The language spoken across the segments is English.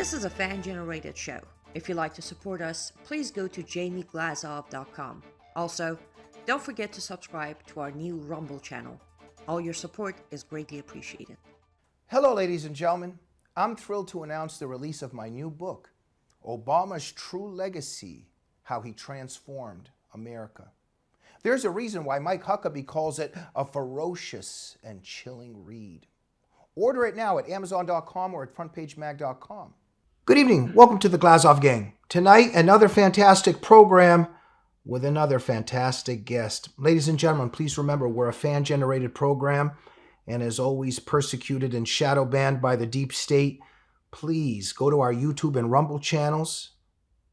This is a fan-generated show. If you'd like to support us, please go to jamieglazov.com. Also, don't forget to subscribe to our new Rumble channel. All your support is greatly appreciated. Hello, ladies and gentlemen. I'm thrilled to announce the release of my new book, Obama's True Legacy: How He Transformed America. There's a reason why Mike Huckabee calls it a ferocious and chilling read. Order it now at Amazon.com or at FrontPageMag.com. Good evening. Welcome to the Glazov Gang. Tonight, another fantastic program with another fantastic guest. Ladies and gentlemen, please remember we're a fan-generated program and as always persecuted and shadow banned by the deep state. Please go to our YouTube and Rumble channels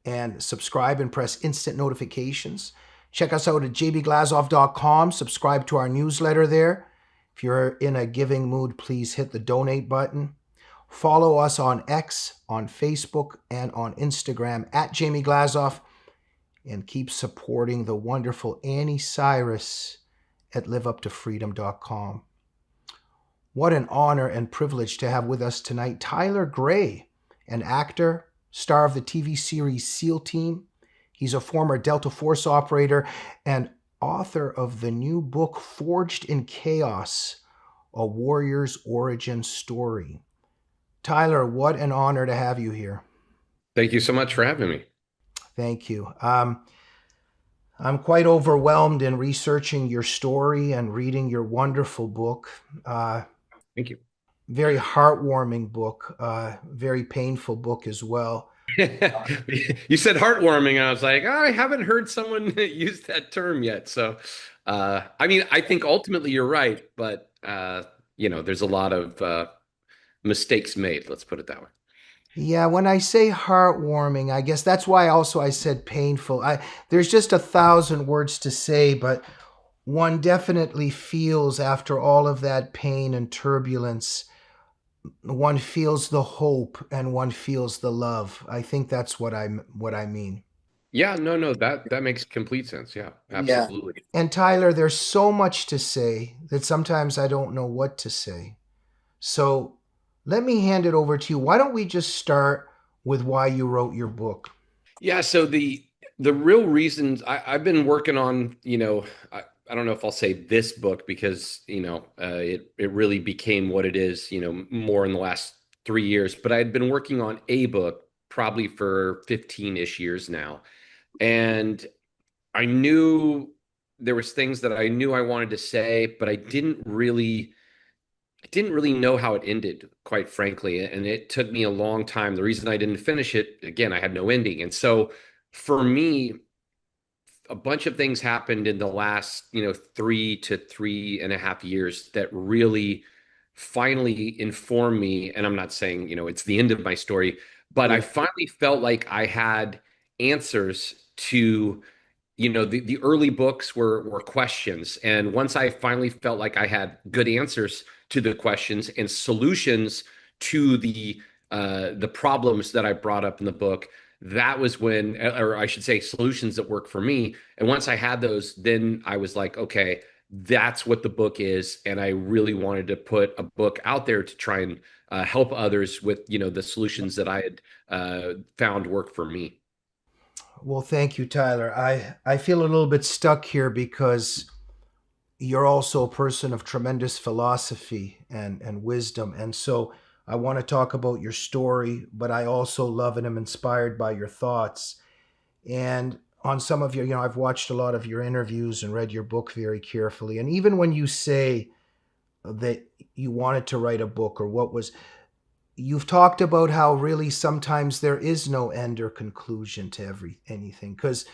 and subscribe and press instant notifications. Check us out at jbglazov.com. Subscribe to our newsletter there. If you're in a giving mood, please hit the donate button. Follow us on X, on Facebook, and on Instagram at Jamie Glazov. And keep supporting the wonderful Annie Cyrus at liveuptofreedom.com. What an honor and privilege to have with us tonight Tyler Gray, an actor, star of the TV series SEAL Team. He's a former Delta Force operator and author of the new book, Forged in Chaos, A Warrior's Origin Story. Tyler, what an honor to have you here. Thank you so much for having me. Thank you. I'm quite overwhelmed in researching your story and reading your wonderful book. Thank you. Very heartwarming book, very painful book as well. You said heartwarming, and I was like, I haven't heard someone use that term yet. So, I mean, I think ultimately you're right, but there's a lot of mistakes made. Let's put it that way. Yeah, when I say heartwarming, I guess that's why also I said painful. There's just 1,000 words to say, but one definitely feels after all of that pain and turbulence, one feels the hope and one feels the love. I think that's what I mean. Yeah, no, that makes complete sense. Yeah, absolutely. Yeah. And Tyler, there's so much to say that sometimes I don't know what to say. So let me hand it over to you. Why don't we just start with why you wrote your book? Yeah, so the real reasons I've been working on, I don't know if I'll say this book because, it really became what it is, more in the last 3 years, but I had been working on a book probably for 15-ish years now. And I knew there was things that I knew I wanted to say, but I didn't really know how it ended, quite frankly. And it took me a long time. The reason I didn't finish it, again, I had no ending. And so for me, a bunch of things happened in the last, 3 to 3.5 years that really finally informed me. And I'm not saying, it's the end of my story, but I finally felt like I had answers to, the early books were questions. And once I finally felt like I had good answers to the questions and solutions to the problems that I brought up in the book, that was when, or I should say solutions that work for me. And once I had those, then I was like, okay, that's what the book is. And I really wanted to put a book out there to try and help others with, the solutions that I had found work for me. Well, thank you, Tyler. I feel a little bit stuck here because you're also a person of tremendous philosophy and wisdom. And so I want to talk about your story, but I also love and am inspired by your thoughts. And on some of your, I've watched a lot of your interviews and read your book very carefully. And even when you say that you wanted to write a book or you've talked about how really sometimes there is no end or conclusion to anything. Because,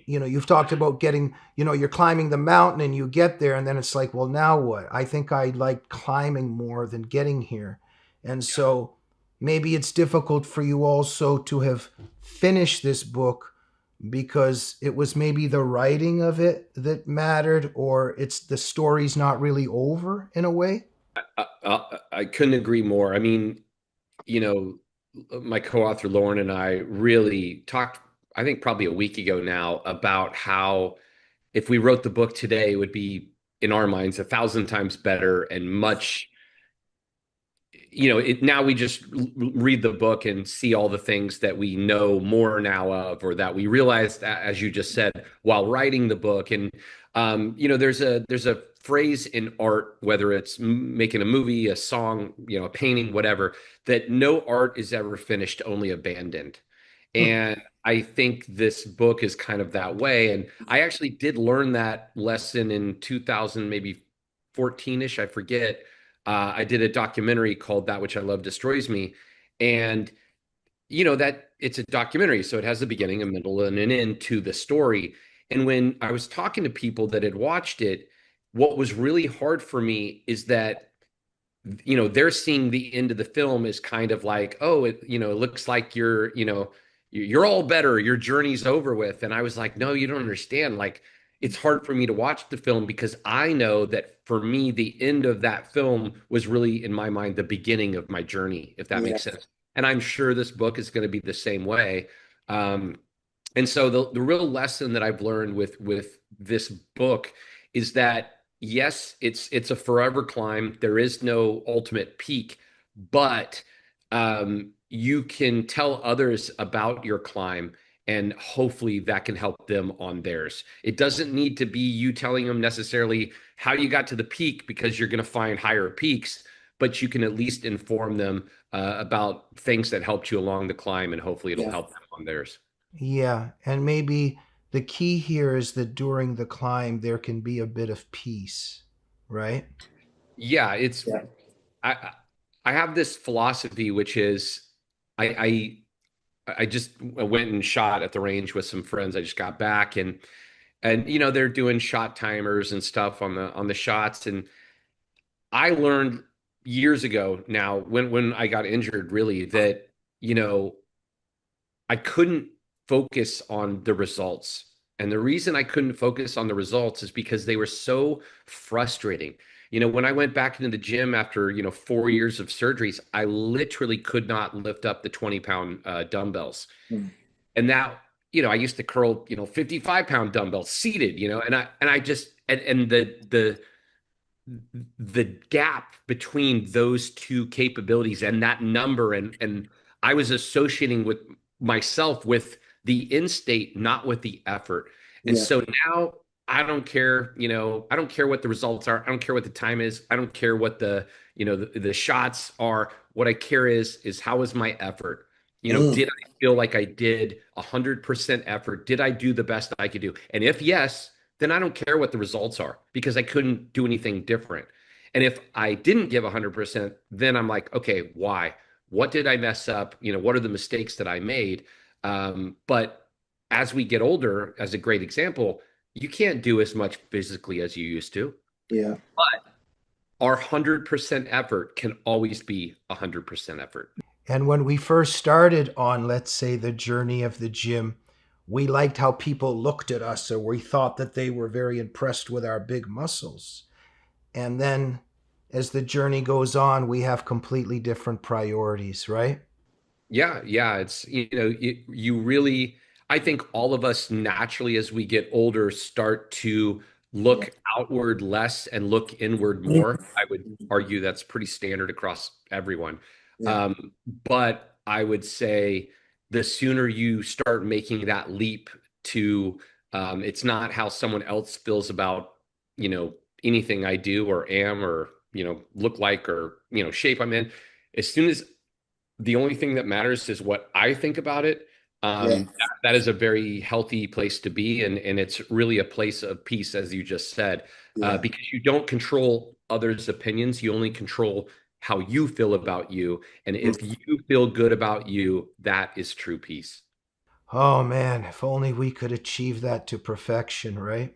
you've talked about getting, you're climbing the mountain and you get there and then it's like, well, now what? I think I like climbing more than getting here. And so maybe it's difficult for you also to have finished this book because it was maybe the writing of it that mattered, or it's the story's not really over in a way. I couldn't agree more. I mean, my co-author Lauren and I really talked, I think probably a week ago now, about how if we wrote the book today, it would be, in our minds, 1,000 times better and much now we just read the book and see all the things that we know more now of, or that we realized, as you just said, while writing the book. And there's a phrase in art, whether it's making a movie, a song, a painting, whatever, that no art is ever finished, only abandoned. And I think this book is kind of that way. And I actually did learn that lesson in 2000, maybe 14-ish, I forget. I did a documentary called That Which I Love Destroys Me. And, that it's a documentary. So it has a beginning, a middle, and an end to the story. And when I was talking to people that had watched it, what was really hard for me is that, they're seeing the end of the film as kind of like, oh, it looks like you're all better, your journey's over with. And I was like, no, you don't understand. Like, it's hard for me to watch the film because I know that for me, the end of that film was really, in my mind, the beginning of my journey, if that makes sense. And I'm sure this book is going to be the same way. Um, and so the real lesson that I've learned with this book is that yes, it's a forever climb. There is no ultimate peak, but you can tell others about your climb, and hopefully that can help them on theirs. It doesn't need to be you telling them necessarily how you got to the peak, because you're going to find higher peaks, but you can at least inform them about things that helped you along the climb, and hopefully it'll help them on theirs. Yeah, and maybe the key here is that during the climb there can be a bit of peace, right? Yeah, I I have this philosophy, which is I just went and shot at the range with some friends. I just got back, and they're doing shot timers and stuff on the shots. And I learned years ago now, when I got injured, really, that you know I couldn't focus on the results. And the reason I couldn't focus on the results is because they were so frustrating. When I went back into the gym after, 4 years of surgeries, I literally could not lift up the 20-pound dumbbells. And now, I used to curl, 55-pound dumbbells seated, and I just, and the gap between those two capabilities and that number, and I was associating with myself with the end state, not with the effort. And so now I don't care what the results are. I don't care what the time is. I don't care what the shots are. What I care is how was my effort? Did I feel like I did 100% effort? Did I do the best I could do? And if yes, then I don't care what the results are, because I couldn't do anything different. And if I didn't give 100%, then I'm like, okay, why? What did I mess up? What are the mistakes that I made? But as we get older, as a great example, you can't do as much physically as you used to. Yeah. But our 100% effort can always be 100% effort. And when we first started on, let's say, the journey of the gym, we liked how people looked at us, or we thought that they were very impressed with our big muscles. And then as the journey goes on, we have completely different priorities, right? Yeah. It's, you really, I think all of us naturally, as we get older, start to look outward less and look inward more. I would argue that's pretty standard across everyone. But I would say the sooner you start making that leap to, it's not how someone else feels about, anything I do or am, or, look like, or, shape I'm in. As soon as the only thing that matters is what I think about it, that is a very healthy place to be. And it's really a place of peace, as you just said, because you don't control others' opinions. You only control how you feel about you. And if you feel good about you, that is true peace. Oh man, if only we could achieve that to perfection, right?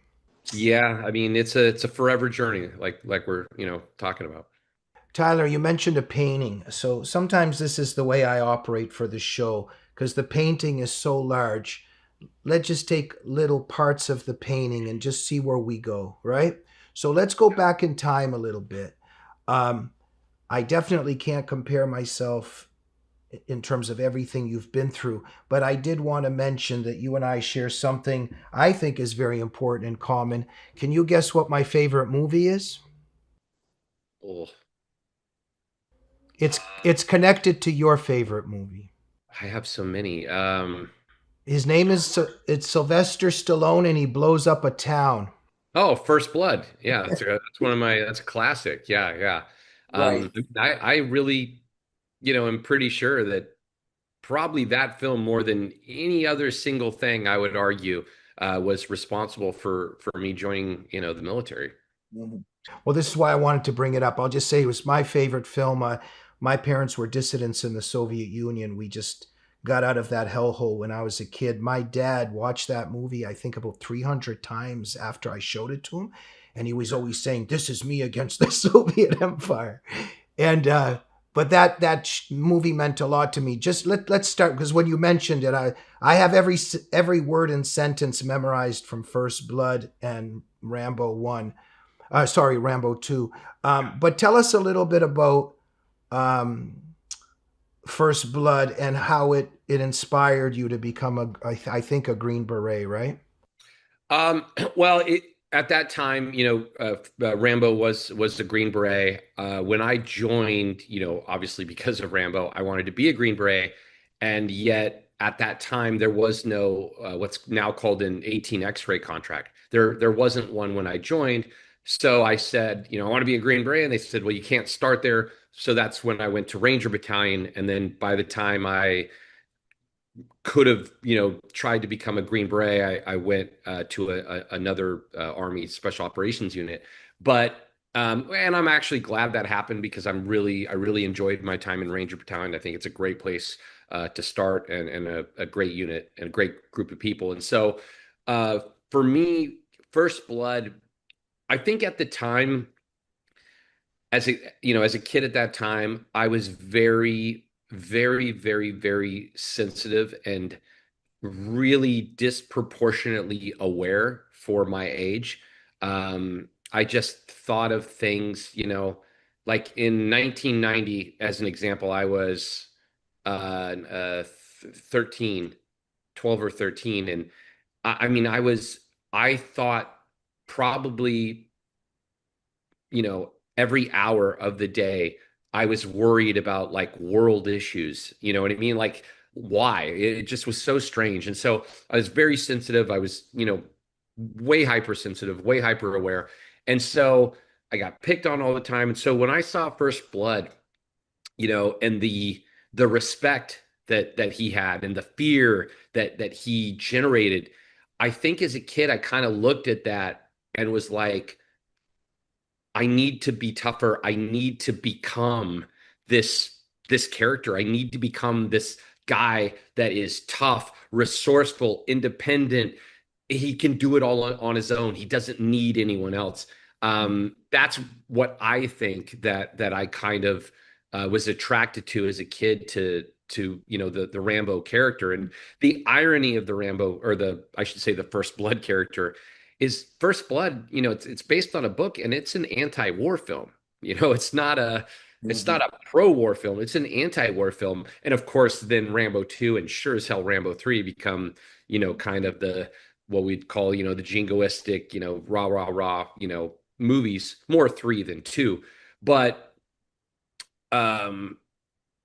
Yeah, I mean, it's a forever journey, like we're, talking about. Tyler, you mentioned a painting. So sometimes this is the way I operate for the show, because the painting is so large. Let's just take little parts of the painting and just see where we go, right? So let's go back in time a little bit. I definitely can't compare myself in terms of everything you've been through, but I did want to mention that you and I share something I think is very important in common. Can you guess what my favorite movie is? Oh, It's connected to your favorite movie. I have so many. His name is it's Sylvester Stallone, and he blows up a town. Oh, First Blood. Yeah, that's one of my that's a classic. Yeah, yeah. Right. I really, am pretty sure that probably that film more than any other single thing I would argue was responsible for me joining, the military. Mhm. Well, this is why I wanted to bring it up. I'll just say it was my favorite film. My parents were dissidents in the Soviet Union. We just got out of that hellhole when I was a kid. My dad watched that movie, I think, about 300 times after I showed it to him. And he was always saying, "This is me against the Soviet Empire." And, but that movie meant a lot to me. Just let's start because when you mentioned it, I have every word and sentence memorized from First Blood and Rambo 1. Sorry, Rambo 2. But tell us a little bit about um, First Blood and how it inspired you to become I think a Green Beret, right? Well, at that time, Rambo was the Green Beret. When I joined, obviously because of Rambo, I wanted to be a Green Beret, and yet at that time there was no what's now called an 18 X-ray contract. There wasn't one when I joined. So I said, I want to be a Green Beret, and they said, well, you can't start there. So that's when I went to Ranger Battalion, and then by the time I could have, tried to become a Green Beret. I went to another Army Special Operations unit, but and I'm actually glad that happened because I really enjoyed my time in Ranger Battalion. I think it's a great place to start and a great unit and a great group of people. And so uh, for me, First Blood, I think at the time as a kid at that time, I was very, very, very, very sensitive and really disproportionately aware for my age. I just thought of things, like in 1990, as an example, I was 13, 12 or 13. And I mean, I thought probably, every hour of the day, I was worried about like world issues. You know what I mean? Like, why? It just was so strange. And so I was very sensitive. I was, way hypersensitive, way hyper aware. And so I got picked on all the time. And so when I saw First Blood, and the respect that he had and the fear that he generated, I think as a kid, I kind of looked at that and was like, I need to be tougher. I need to become this this character. I need to become this guy that is tough, resourceful, independent. He can do it all on his own. He doesn't need anyone else. That's what I think that I kind of was attracted to as a kid to the Rambo character. And the irony of the Rambo, or the I should say the First Blood character, is First Blood. It's based on a book, and it's an anti-war film. It's not a pro-war film. It's an anti-war film. And of course, then Rambo 2 and sure as hell Rambo 3 become, kind of the what we'd call, the jingoistic, rah rah rah, movies, more 3 than 2. But um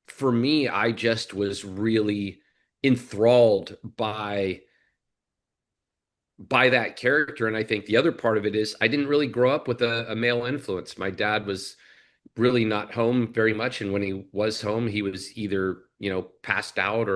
for me, I just was really enthralled by that character. And I think the other part of it is I didn't really grow up with a male influence. My dad was really not home very much, and when he was home, he was either passed out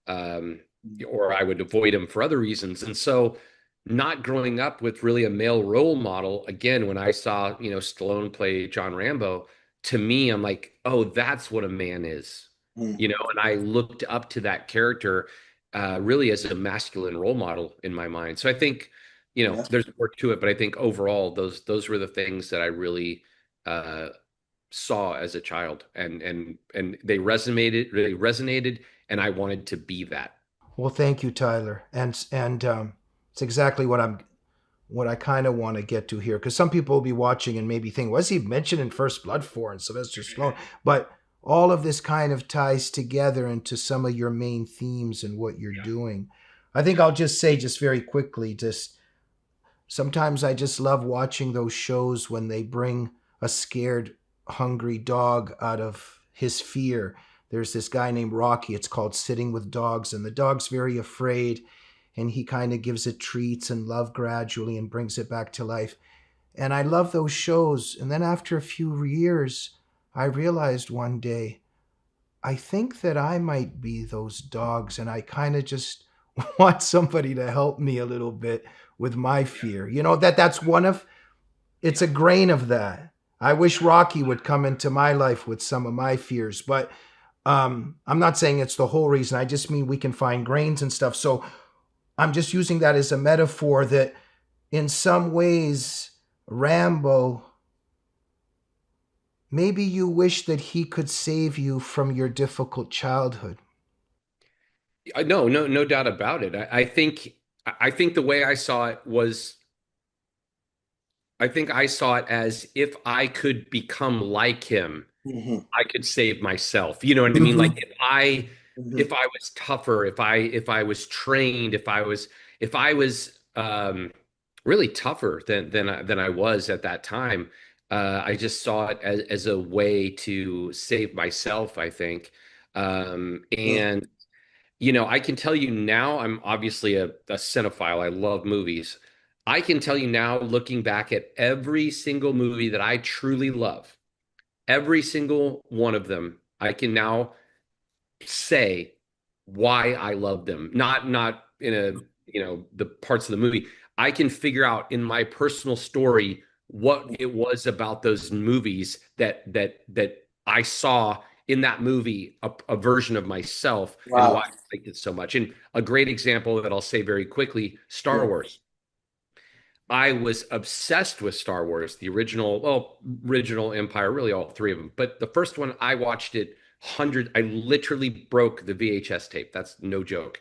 um, or I would avoid him for other reasons. And so, not growing up with really a male role model, again, when I saw Stallone play John Rambo, to me, I'm like, oh, that's what a man is, Mm. and I looked up to that character really as a masculine role model in my mind. So I think, Yeah. there's more to it, but I think overall those were the things that I really uh, saw as a child, and they resonated, and I wanted to be that. Well, thank you, Tyler. And it's exactly what I kind of want to get to here, because some people will be watching and maybe think, was he mentioned in First Blood 4 and Sylvester Stallone? But all of this kind of ties together into some of your main themes and what you're doing. I think I'll just say, just very quickly, just sometimes I just love watching those shows when they bring a scared, hungry dog out of his fear. There's this guy named Rocky. It's called Sitting with Dogs, and the dog's very afraid, and he kind of gives it treats and love gradually and brings it back to life. And I love those shows. And then after a few years, I realized one day, I think that I might be those dogs, and I kind of just want somebody to help me a little bit with my fear. You know, that's one of it's a grain of that. I wish Rocky would come into my life with some of my fears, but I'm not saying it's the whole reason. I just mean we can find grains and stuff. So I'm just using that as a metaphor that in some ways, Rambo, maybe you wish that he could save you from your difficult childhood. No doubt about it. I think the way I saw it was, I think I saw it as if I could become like him, Hmm. I could save myself. You know what I mean? Hmm. Like if I was tougher, if I was trained, if I was really tougher than I was at that time, I just saw it as a way to save myself, I think. Hmm. And I can tell you now, I'm obviously a cinephile. I love movies. I can tell you now, looking back at every single movie that I truly love, every single one of them, I can now say why I love them. Not in the parts of the movie. I can figure out in my personal story what it was about those movies that I saw in that movie, a version of myself, and why Wow. I liked it so much. And a great example that I'll say very quickly, Star Yeah. Wars. I was obsessed with Star Wars, the original, well, original Empire, really all three of them. But the first one, I watched it I literally broke the VHS tape. That's no joke.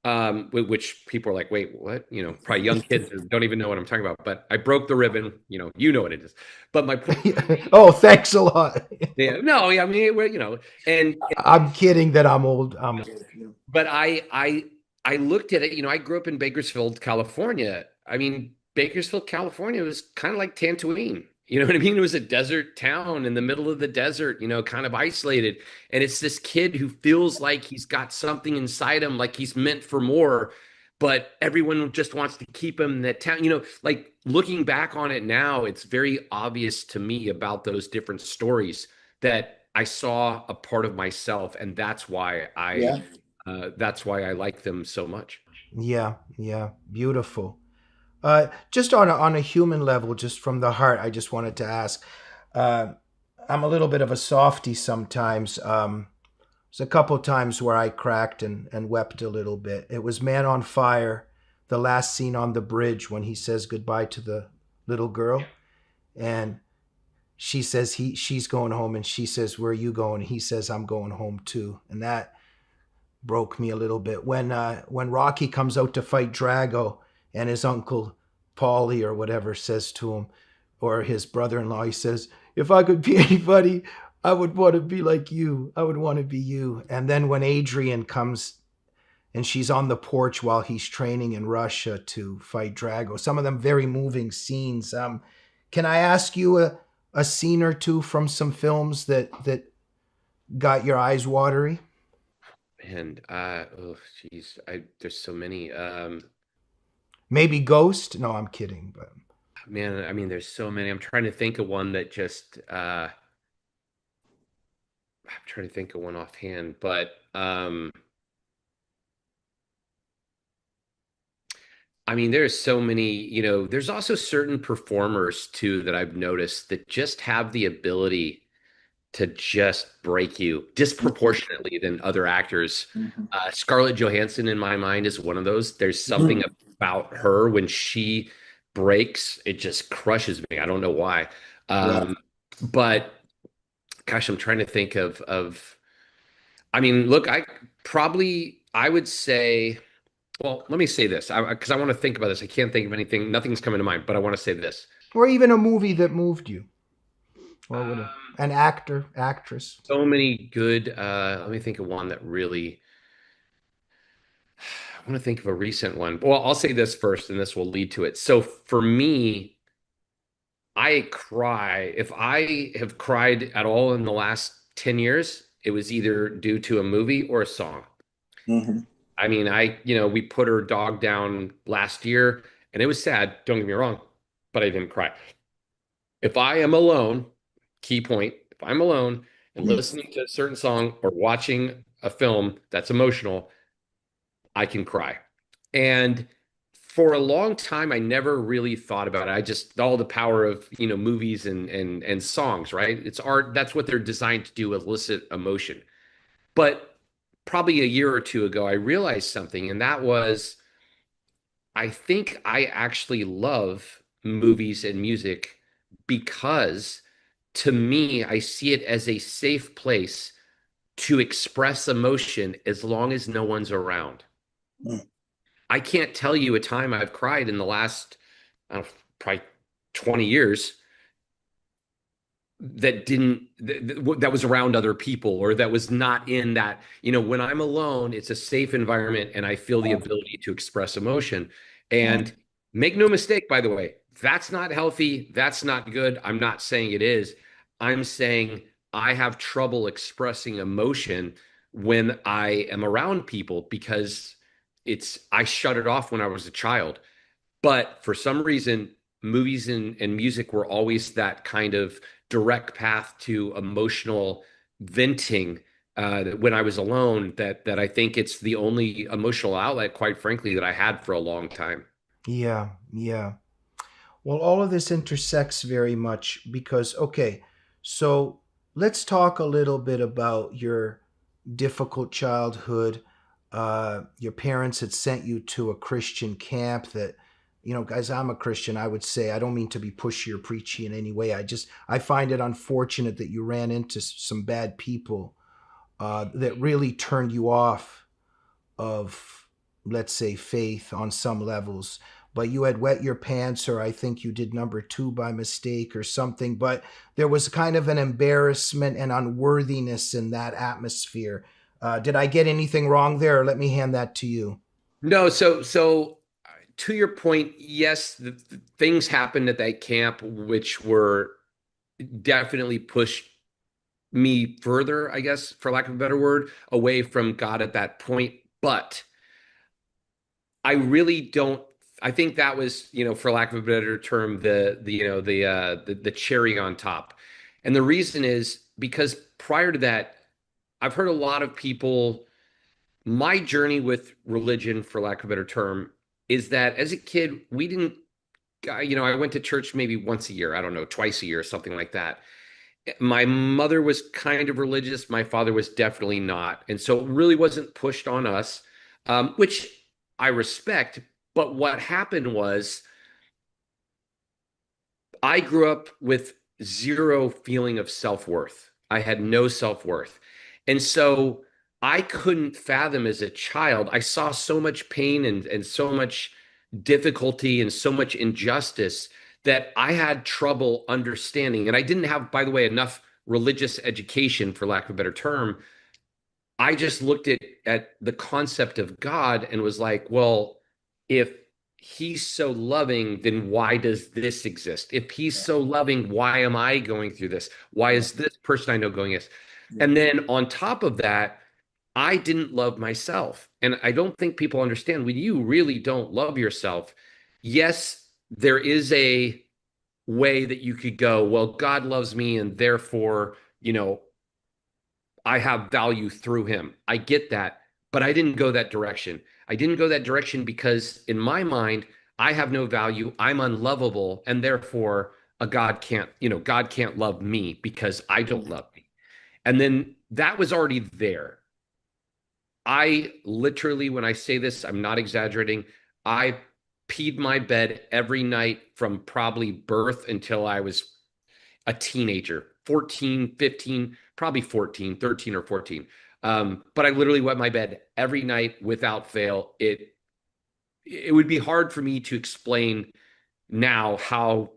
And which people are like, wait, what? Probably young kids who don't even know what I'm talking about. But I broke the ribbon. You know what it is. But my point, Oh, thanks a lot. yeah, no, yeah, I mean, and I'm kidding that I'm old. but I looked at it, I grew up in Bakersfield, California. I mean, Bakersfield, California was kind of like Tatooine. You know what I mean? It was a desert town in the middle of the desert, kind of isolated. And it's this kid who feels like he's got something inside him, like he's meant for more, but everyone just wants to keep him in that town. Like looking back on it now, it's very obvious to me about those different stories that I saw a part of myself, and Yeah. that's why I like them so much. Yeah, yeah, beautiful. Just on a human level, just from the heart, I just wanted to ask. Uh, I'm a little bit of a softy sometimes. There's a couple times where I cracked and wept a little bit. It was Man on Fire, the last scene on the bridge when he says goodbye to the little girl, and she says she's going home, and she says, "Where are you going?" And he says, "I'm going home too," and that broke me a little bit. When Rocky comes out to fight Drago, and his uncle Paulie or whatever says to him, or his brother-in-law, he says, "If I could be anybody, I would want to be like you. I would want to be you." And then when Adrian comes and she's on the porch while he's training in Russia to fight Drago, some of them very moving scenes. Can I ask you a scene or two from some films that got your eyes watery? And oh, geez, there's so many. Maybe Ghost? No, I'm kidding. But Man, I mean, there's so many. I'm trying to think of one that just. I'm trying to think of one offhand, but I mean, there's so many. There's also certain performers too that I've noticed that just have the ability to just break you disproportionately than other actors. Hmm. Scarlett Johansson, in my mind, is one of those. There's Hmm. something about her when she breaks, it just crushes me. I don't know why. Yeah. But gosh, I'm trying to think of. I mean, look, I would say. Well, let me say this, because I want to think about this. I can't think of anything. Nothing's coming to mind, but I want to say this. or even a movie that moved you, or would Um, an actor, actress. so many good. Let me think of one that really. I want to think of a recent one. Well, I'll say this first, and this will lead to it. So for me, I cry. If I have cried at all in the last 10 years, it was either due to a movie or a song. Hmm. I mean, we put her dog down last year and it was sad, don't get me wrong, but I didn't cry. If I am alone, key point, if I'm alone and listening to a certain song or watching a film that's emotional, I can cry. And for a long time, I never really thought about it. I just all the power of, movies and songs, right? It's art. That's what they're designed to do, elicit emotion. But probably a year or two ago, I realized something, and that was I think I actually love movies and music because to me, I see it as a safe place to express emotion as long as no one's around. I can't tell you a time I've cried in the last, I don't know, probably 20 years that was around other people or that was not in that. When I'm alone, it's a safe environment and I feel the ability to express emotion. And make no mistake, by the way, that's not healthy. That's not good. I'm not saying it is. I'm saying I have trouble expressing emotion when I am around people because I shut it off when I was a child. But for some reason, movies and music were always that kind of direct path to emotional venting when I was alone. That I think it's the only emotional outlet, quite frankly, that I had for a long time. Yeah, yeah. Well, all of this intersects very much because, okay, so let's talk a little bit about your difficult childhood. Your parents had sent you to a Christian camp that, guys, I'm a Christian. I would say, I don't mean to be pushy or preachy in any way. I find it unfortunate that you ran into some bad people that really turned you off of, let's say, faith on some levels. But you had wet your pants, or I think you did number two by mistake or something. But there was kind of an embarrassment and unworthiness in that atmosphere. Did I get anything wrong there? Or let me hand that to you. No, so to your point, yes, the things happened at that camp which were definitely pushed me further, I guess, for lack of a better word, away from God at that point. But I really don't. I think that was, for lack of a better term, the cherry on top. And the reason is because prior to that, I've heard a lot of people. My journey with religion, for lack of a better term, is that as a kid, we didn't. I went to church maybe once a year. I don't know, twice a year, something like that. My mother was kind of religious. My father was definitely not. And so it really wasn't pushed on us, which I respect. But what happened was I grew up with zero feeling of self-worth. I had no self-worth. And so I couldn't fathom as a child. I saw so much pain and so much difficulty and so much injustice that I had trouble understanding. And I didn't have, by the way, enough religious education, for lack of a better term. I just looked at the concept of God and was like, well, if he's so loving, then why does this exist? If he's so loving, why am I going through this? Why is this person I know going this? And then on top of that, I didn't love myself. And I don't think people understand when you really don't love yourself. Yes, there is a way that you could go, well, God loves me, and therefore, I have value through him. I get that, but I didn't go that direction. I didn't go that direction because in my mind, I have no value. I'm unlovable, and therefore God can't love me because I don't love me. And then that was already there. I literally, when I say this, I'm not exaggerating. I peed my bed every night from probably birth until I was a teenager, 14, 15, probably 14, 13 or 14. But I literally wet my bed every night without fail. It would be hard for me to explain now how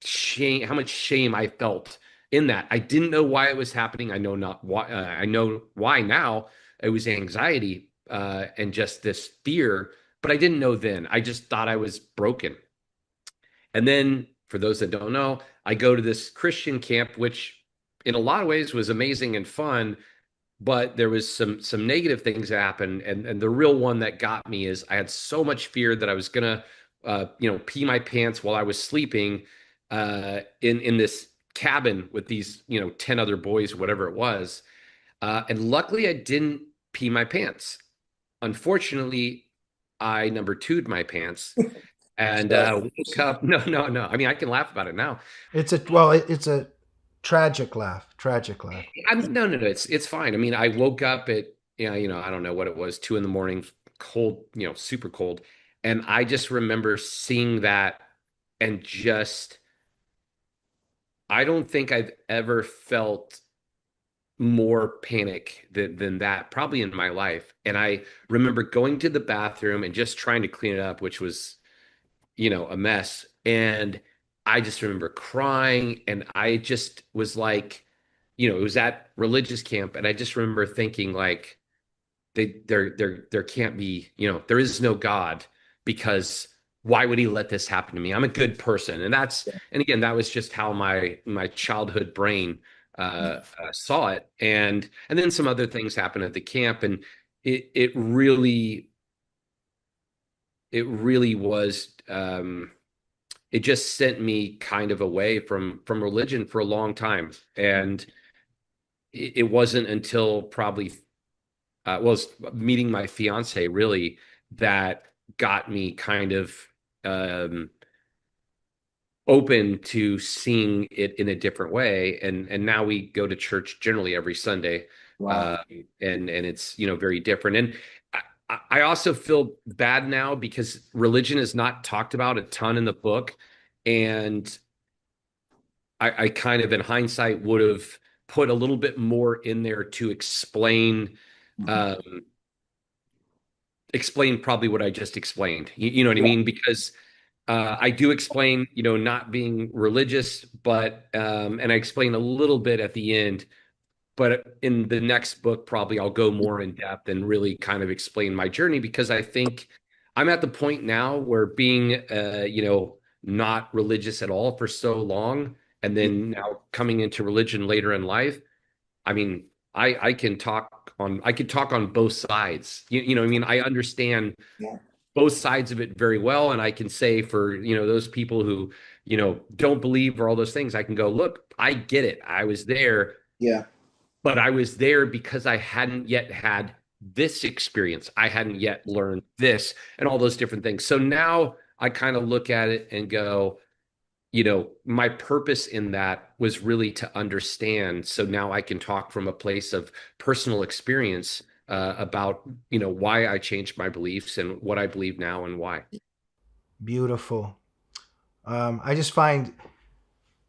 much shame I felt in that. I didn't know why it was happening. I know not why. I know why now. It was anxiety and just this fear, but I didn't know then. I just thought I was broken. And then for those that don't know, I go to this Christian camp, which in a lot of ways was amazing and fun, but there was some negative things that happened, and the real one that got me is I had so much fear that I was gonna pee my pants while I was sleeping in this cabin with these 10 other boys, whatever it was, and luckily I didn't pee my pants. Unfortunately, I number two'd my pants and woke up. No, no, no. I mean, I can laugh about it now. It's a tragic laugh. Tragic laugh. No, no, no. It's fine. I mean, I woke up at I don't know what it was, 2 a.m, cold, super cold, and I just remember seeing that and just I don't think I've ever felt more panic than that probably in my life. And I remember going to the bathroom and just trying to clean it up, which was a mess. And I just remember crying, and I just was like, it was at religious camp, and I just remember thinking like, there can't be, there is no God, because why would he let this happen to me? I'm a good person. And again, that was just how my childhood brain saw it. And then some other things happened at the camp, and it really was it just sent me kind of away from religion for a long time. And it wasn't until probably was meeting my fiance really that got me kind of um, open to seeing it in a different way. And now we go to church generally every Sunday. Wow. And it's very different. And I also feel bad now because religion is not talked about a ton in the book. And I kind of, in hindsight, would have put a little bit more in there to explain probably what I just explained. You know what I mean? Because I do explain, not being religious, but and I explain a little bit at the end. But in the next book, probably I'll go more in depth and really kind of explain my journey, because I think I'm at the point now where being, not religious at all for so long, and then now coming into religion later in life. I mean, I could talk on both sides. You know what I mean? I understand Yeah. both sides of it very well. And I can say for, those people who, don't believe or all those things, I can go, look, I get it. I was there, Yeah. but I was there because I hadn't yet had this experience. I hadn't yet learned this and all those different things. So now I kind of look at it and go, my purpose in that was really to understand. So now I can talk from a place of personal experience about, why I changed my beliefs and what I believe now and why. Beautiful. I just find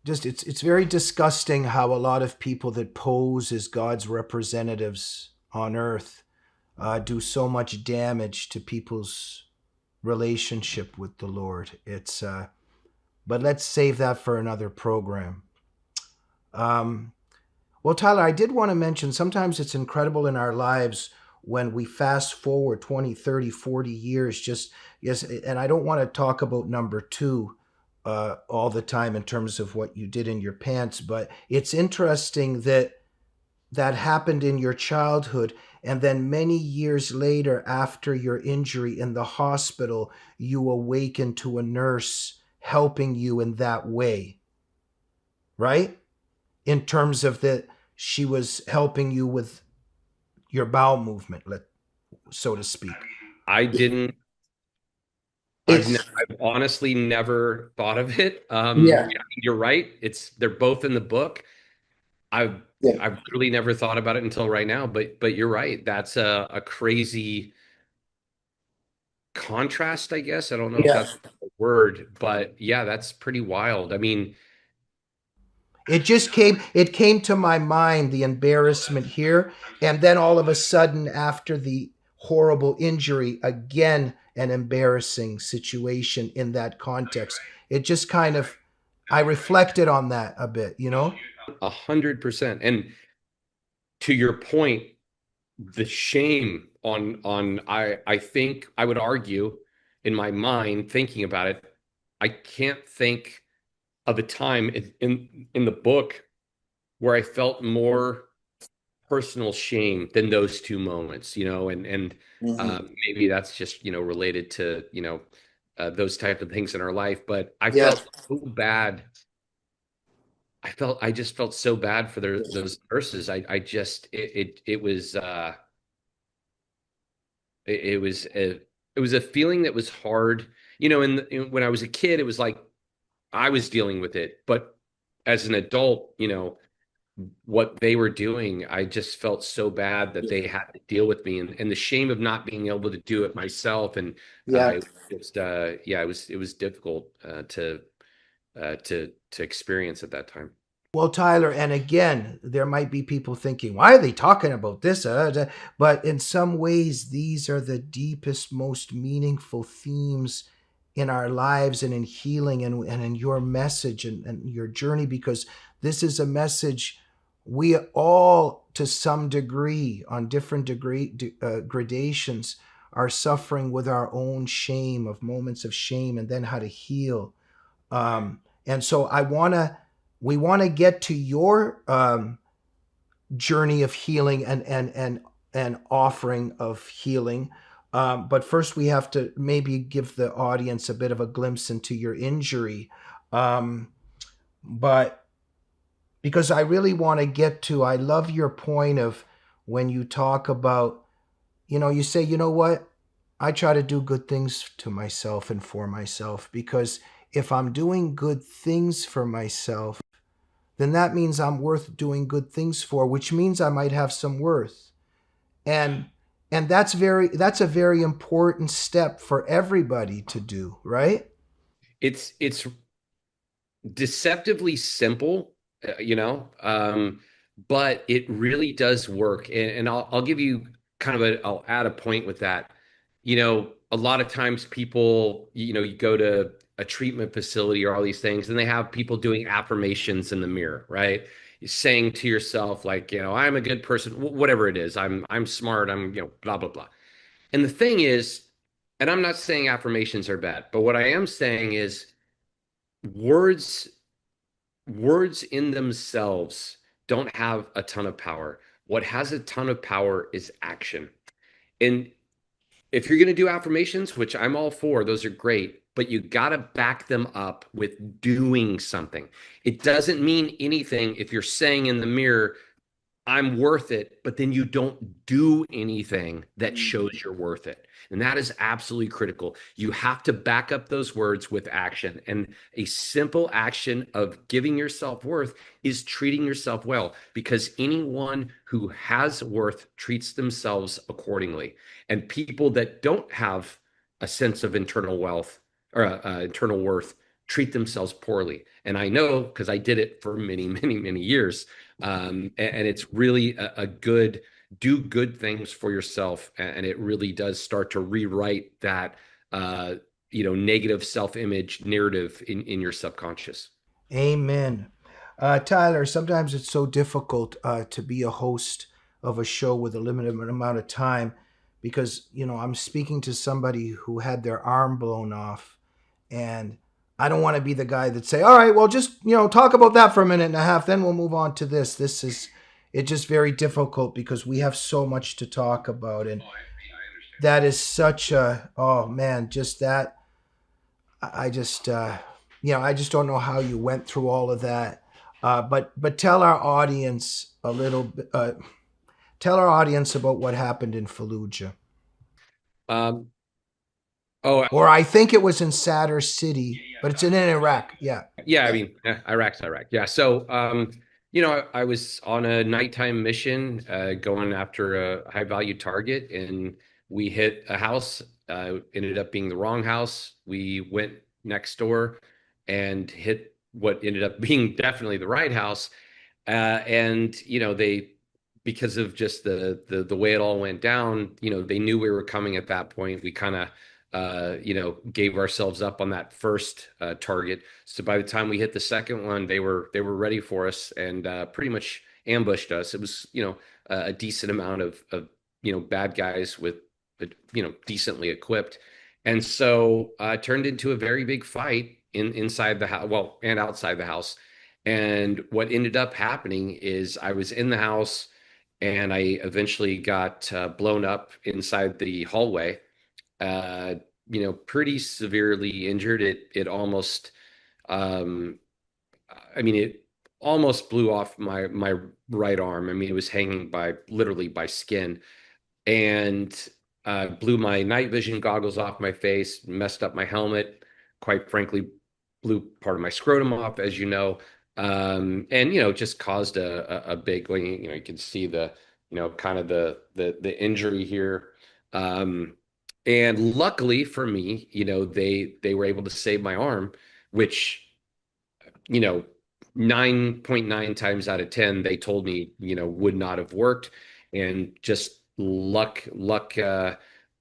it's very disgusting how a lot of people that pose as God's representatives on earth do so much damage to people's relationship with the Lord. But let's save that for another program. Well, Tyler, I did want to mention sometimes it's incredible in our lives when we fast forward 20, 30, 40 years, yes, and I don't want to talk about number two all the time in terms of what you did in your pants, but it's interesting that happened in your childhood, and then many years later, after your injury in the hospital, you awaken to a nurse helping you in that way, right? In terms of that, she was helping you with your bowel movement, so to speak. I didn't. I've honestly never thought of it. Yeah. You're right. They're both in the book. I've Yeah. I've really never thought about it until right now. But you're right. That's a crazy contrast, I guess. I don't know if Yeah. that's a word, but yeah, that's pretty wild. I mean, It came to my mind, the embarrassment here, and then all of a sudden, after the horrible injury, again an embarrassing situation in that context. It just kind of, I reflected on that a bit, 100%. And to your point, the shame on I think I would argue in my mind thinking about it, I can't think of a time in the book where I felt more personal shame than those two moments, and Hmm. maybe that's just related to those type of things in our life. But I Yes. felt so bad. I just felt so bad for those nurses. I just it was it was a feeling that was hard. When I was a kid, it was like I was dealing with it, but as an adult, what they were doing, I just felt so bad that they had to deal with me, and the shame of not being able to do it myself. And Yeah. it was just, yeah, it was difficult to experience at that time. Well, Tyler, and again, there might be people thinking, why are they talking about this? But in some ways, these are the deepest, most meaningful themes in our lives and in healing and in your message and your journey, because this is a message we all, to some degree, on different gradations, are suffering with our own shame, of moments of shame, and then how to heal. And so we want to get to your journey of healing and offering of healing. But first, we have to maybe give the audience a bit of a glimpse into your injury. Um, but because I really want to get to, I love your point of when you talk about, you say, you know what? I try to do good things to myself and for myself, because if I'm doing good things for myself, then that means I'm worth doing good things for, which means I might have some worth. And that's a very important step for everybody to do, right? It's deceptively simple, but it really does work. And I'll give you I'll add a point with that. A lot of times people, you go to a treatment facility or all these things, and they have people doing affirmations in the mirror, right? You're saying to yourself, like, I'm a good person, whatever it is. I'm smart. I'm, blah, blah, blah. And the thing is, and I'm not saying affirmations are bad, but what I am saying is words words in themselves don't have a ton of power. What has a ton of power is action. And if you're going to do affirmations, which I'm all for, those are great, but you got to back them up with doing something. It doesn't mean anything if you're saying in the mirror, I'm worth it, but then you don't do anything that shows you're worth it. And that is absolutely critical. You have to back up those words with action. And a simple action of giving yourself worth is treating yourself well, because anyone who has worth treats themselves accordingly. And people that don't have a sense of internal wealth or internal worth treat themselves poorly. And I know because I did it for many, many, many years. And it's really a good do good things for yourself, and it really does start to rewrite that negative self-image narrative in your subconscious. Amen. Tyler, sometimes it's so difficult to be a host of a show with a limited amount of time, because, I'm speaking to somebody who had their arm blown off, and I don't want to be the guy that say, all right, well, just, talk about that for a minute and a half, then we'll move on to this. It's just very difficult because we have so much to talk about. And that is such a, oh man, just that. I just, I just don't know how you went through all of that. But tell our audience a little bit. Tell our audience about what happened in Fallujah, Um, oh, or I think it was in Sadr City, but it's in Iraq. Yeah. yeah, I mean, Iraq's Iraq. Yeah. So, I was on a nighttime mission, going after a high value target, and we hit a house. Ended up being the wrong house. We went next door and hit what ended up being definitely the right house. And they, because of just the way it all went down, they knew we were coming at that point. We kind of gave ourselves up on that first target. So by the time we hit the second one, they were ready for us, and pretty much ambushed us. It was a decent amount of bad guys with decently equipped, and so it turned into a very big fight. inside the house, well, and outside the house. And what ended up happening is I was in the house and I eventually got blown up inside the hallway, uh, pretty severely injured. It almost, um, I mean, it almost blew off my right arm. I mean, it was hanging by literally by skin, and blew my night vision goggles off my face, messed up my helmet, quite frankly, blew part of my scrotum off, as you know, and just caused a big, you can see the, kind of the injury here. Um, and luckily for me, they were able to save my arm, which, you know, 9.9 times out of 10, they told me, would not have worked. And just luck,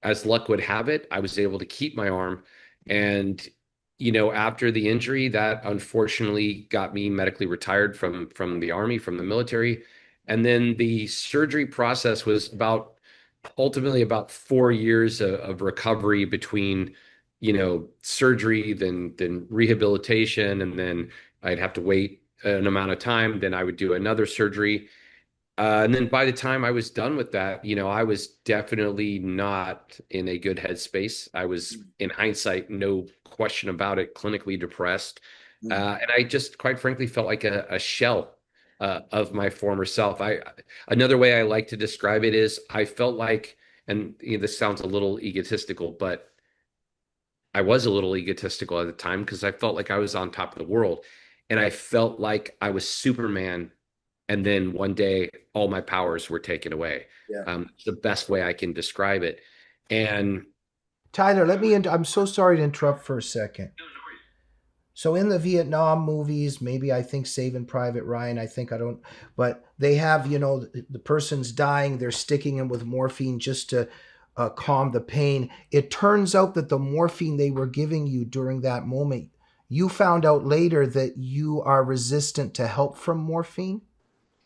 as luck would have it, I was able to keep my arm. And, after the injury, that unfortunately got me medically retired from the army, from the military. And then the surgery process was ultimately about 4 years of recovery between, surgery, then rehabilitation, and then I'd have to wait an amount of time. Then I would do another surgery. And then by the time I was done with that, I was definitely not in a good headspace. I was, in hindsight, no question about it, clinically depressed. And I just, quite frankly, felt like a shell of my former self. Another way I like to describe it is I felt like, and this sounds a little egotistical, but I was a little egotistical at the time because I felt like I was on top of the world. And I felt like I was Superman. And then one day, all my powers were taken away. Yeah. It's the best way I can describe it. And Tyler, I'm so sorry to interrupt for a second. So in the Vietnam movies, maybe I think Saving Private Ryan, but they have, the person's dying, they're sticking him with morphine just to calm the pain. It turns out that the morphine they were giving you during that moment, you found out later that you are resistant to help from morphine?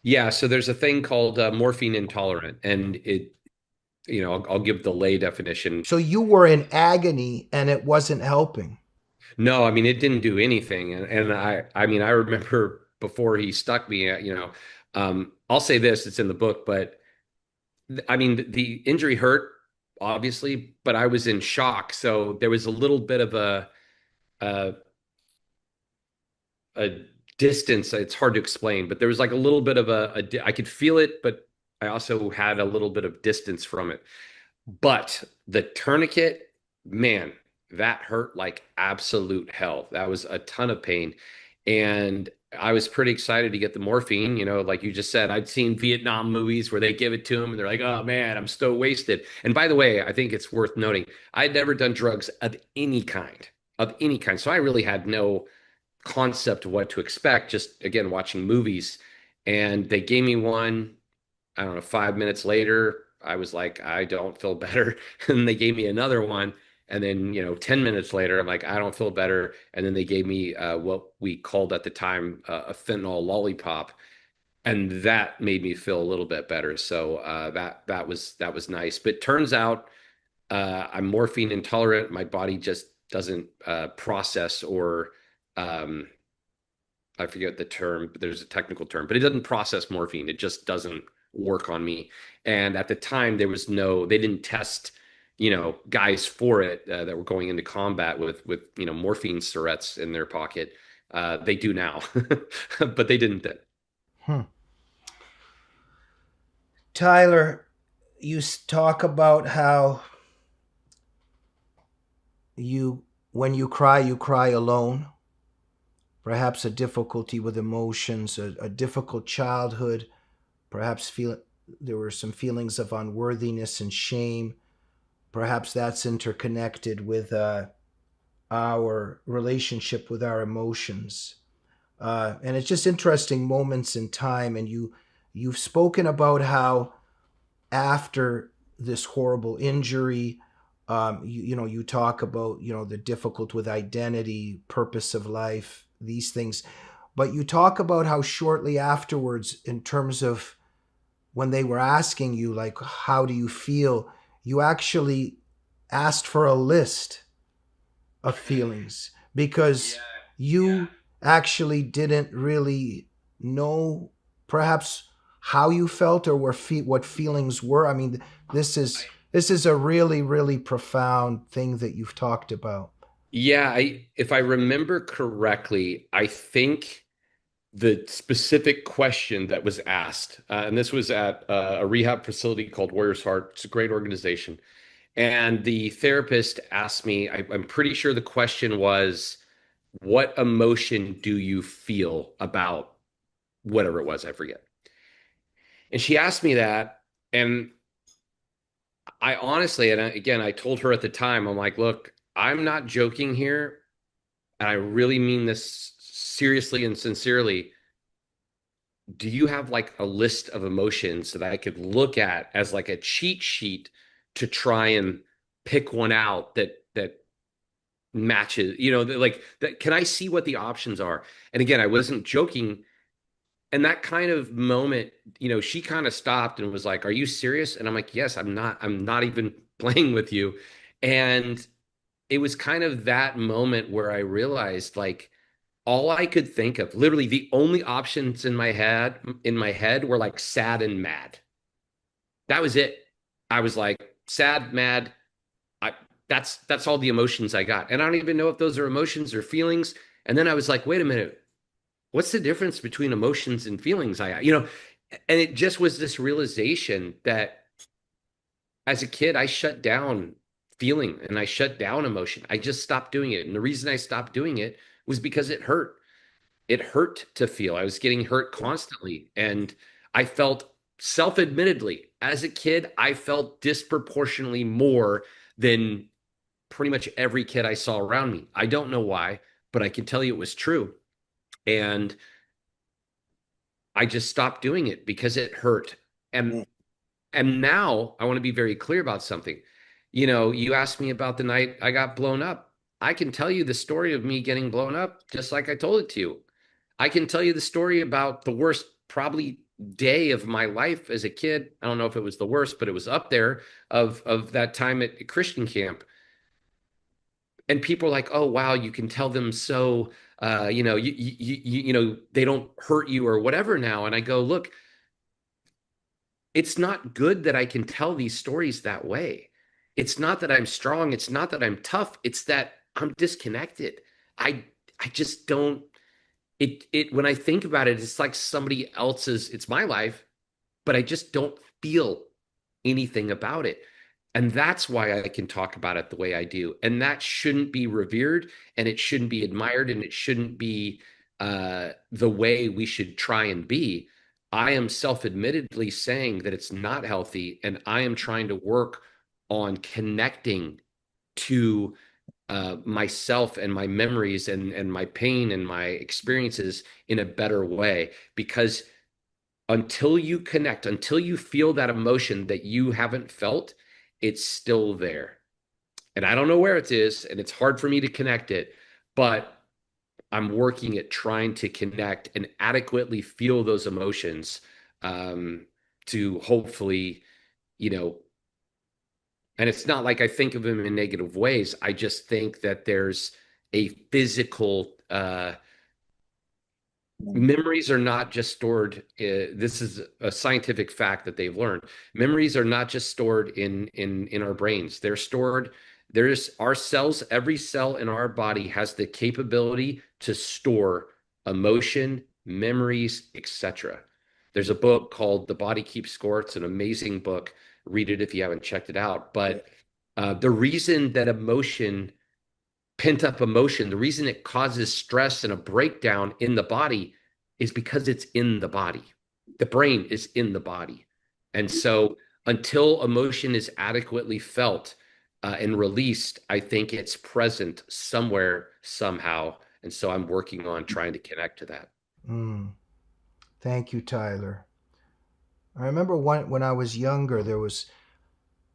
yeah, so there's a thing called morphine intolerant, and I'll give the lay definition. So you were in agony and it wasn't helping. No, I mean, it didn't do anything. And I mean, I remember before he stuck me, I'll say this, it's in the book, but I mean, the injury hurt, obviously, but I was in shock. So there was a little bit of a, a distance. It's hard to explain, but there was like a little bit of I could feel it, but I also had a little bit of distance from it. But the tourniquet, man, that hurt like absolute hell. That was a ton of pain. And I was pretty excited to get the morphine. Like you just said, I'd seen Vietnam movies where they give it to them and they're like, oh man, I'm so wasted. And by the way, I think it's worth noting, I'd never done drugs of any kind, of any kind. So I really had no concept of what to expect, just again, watching movies. And they gave me one, I don't know, 5 minutes later, I was like, I don't feel better. And they gave me another one. And then, 10 minutes later, I'm like, I don't feel better. And then they gave me what we called at the time a fentanyl lollipop. And that made me feel a little bit better. So that was nice. But turns out I'm morphine intolerant. My body just doesn't process or I forget the term, but there's a technical term, but it doesn't process morphine. It just doesn't work on me. And at the time, they didn't test, guys for it that were going into combat with morphine syrettes in their pocket. They do now, but they didn't then. Hmm. Tyler, you talk about how when you cry alone. Perhaps a difficulty with emotions, a difficult childhood, perhaps there were some feelings of unworthiness and shame. Perhaps that's interconnected with our relationship with our emotions. And it's just interesting moments in time. And you've spoken about how after this horrible injury, you talk about, the difficult with identity, purpose of life, these things. But you talk about how shortly afterwards, in terms of when they were asking you, like, how do you feel? You actually asked for a list of feelings because you actually didn't really know perhaps how you felt or what feelings were. I mean, this is a really, really profound thing that you've talked about. Yeah, if I remember correctly, I think the specific question that was asked, and this was at a rehab facility called Warriors Heart. It's a great organization. And the therapist asked me, I'm pretty sure the question was, what emotion do you feel about whatever it was? I forget. And she asked me that. And I honestly, and again, I told her at the time, I'm like, look, I'm not joking here. And I really mean this seriously and sincerely. Do you have like a list of emotions that I could look at as like a cheat sheet to try and pick one out that matches, like that? Can I see what the options are? And again, I wasn't joking. And that kind of moment, she kind of stopped and was like, "Are you serious?" And I'm like, "Yes, I'm not even playing with you." And it was kind of that moment where I realized like all I could think of, literally the only options in my head were like sad and mad. That was it. I was like sad, mad. I that's all the emotions I got. And I don't even know if those are emotions or feelings. And then I was like, wait a minute, what's the difference between emotions and feelings? And it just was this realization that as a kid, I shut down feeling and I shut down emotion. I just stopped doing it. And the reason I stopped doing it was because it hurt. It hurt to feel. I was getting hurt constantly. And I felt self-admittedly, as a kid, I felt disproportionately more than pretty much every kid I saw around me. I don't know why, but I can tell you it was true. And I just stopped doing it because it hurt. And Mm. and now I want to be very clear about something. You asked me about the night I got blown up. I can tell you the story of me getting blown up just like I told it to you. I can tell you the story about the worst probably day of my life as a kid. I don't know if it was the worst, but it was up there of that time at Christian camp. And people are like, "Oh wow, you can tell them so they don't hurt you or whatever now." And I go, "Look, it's not good that I can tell these stories that way. It's not that I'm strong, it's not that I'm tough, it's that I'm disconnected. I just don't it when I think about it, it's like somebody else's, it's my life, but I just don't feel anything about it. And that's why I can talk about it the way I do. And that shouldn't be revered and it shouldn't be admired and it shouldn't be the way we should try and be. I am self-admittedly saying that it's not healthy, and I am trying to work on connecting to myself and my memories and my pain and my experiences in a better way. Because until you connect, until you feel that emotion that you haven't felt, it's still there. And I don't know where it is, and it's hard for me to connect it, but I'm working at trying to connect and adequately feel those emotions um, to hopefully, you know, and it's not like I think of them in negative ways. I just think that there's a physical memories are not just stored. This is a scientific fact that they've learned. Memories are not just stored in our brains. They're stored. There's our cells. Every cell in our body has the capability to store emotion, memories, etc. There's a book called The Body Keeps Score. It's an amazing book. Read it if you haven't checked it out. But the reason that pent up emotion, the reason it causes stress and a breakdown in the body is because it's in the body. The brain is in the body. And so until emotion is adequately felt and released, I think it's present somewhere, somehow. And so I'm working on trying to connect to that. Mm, thank you, Tyler. I remember when I was younger,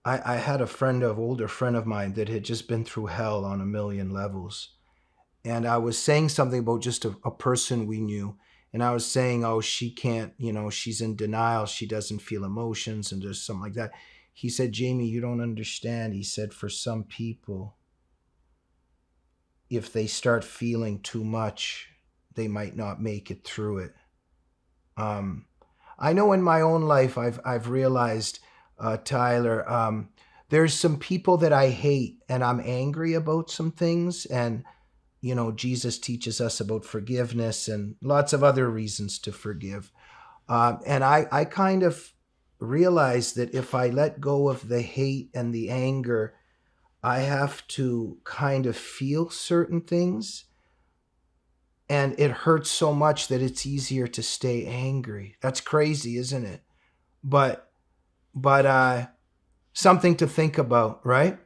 I had a older friend of mine that had just been through hell on a million levels. And I was saying something about just a person we knew. And I was saying, oh, she can't, she's in denial. She doesn't feel emotions and just something like that. He said, Jamie, you don't understand. He said, for some people, if they start feeling too much, they might not make it through it. Um, I know in my own life, I've realized, Tyler, there's some people that I hate, and I'm angry about some things, and Jesus teaches us about forgiveness and lots of other reasons to forgive. And I kind of realized that if I let go of the hate and the anger, I have to kind of feel certain things, and it hurts so much that it's easier to stay angry. That's crazy, isn't it? But something to think about, right?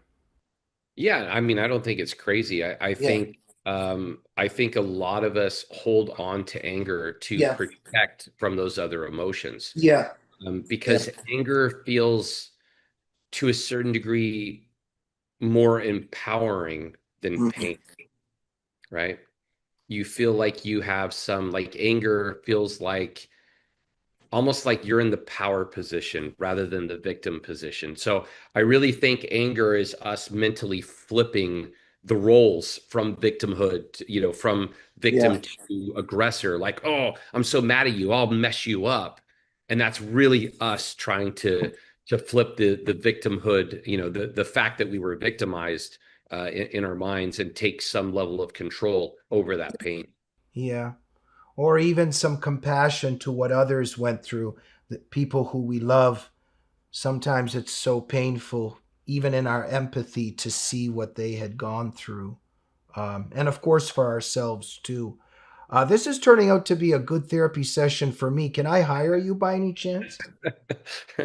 Yeah, I mean, I don't think it's crazy. Yeah. I think a lot of us hold on to anger to Yeah. protect from those other emotions, Yeah. Yeah. because anger feels to a certain degree more empowering than Mhm. pain, right? You feel like you have some, like, anger feels like almost like you're in the power position rather than the victim position. So I really think anger is us mentally flipping the roles from victimhood, from Yeah. victim to aggressor. Like, oh, I'm so mad at you, I'll mess you up. And that's really us trying to flip the victimhood, the fact that we were victimized in our minds, and take some level of control over that pain. Yeah. Or even some compassion to what others went through, the people who we love. Sometimes it's so painful, even in our empathy, to see what they had gone through. And of course, for ourselves too. This is turning out to be a good therapy session for me. Can I hire you by any chance?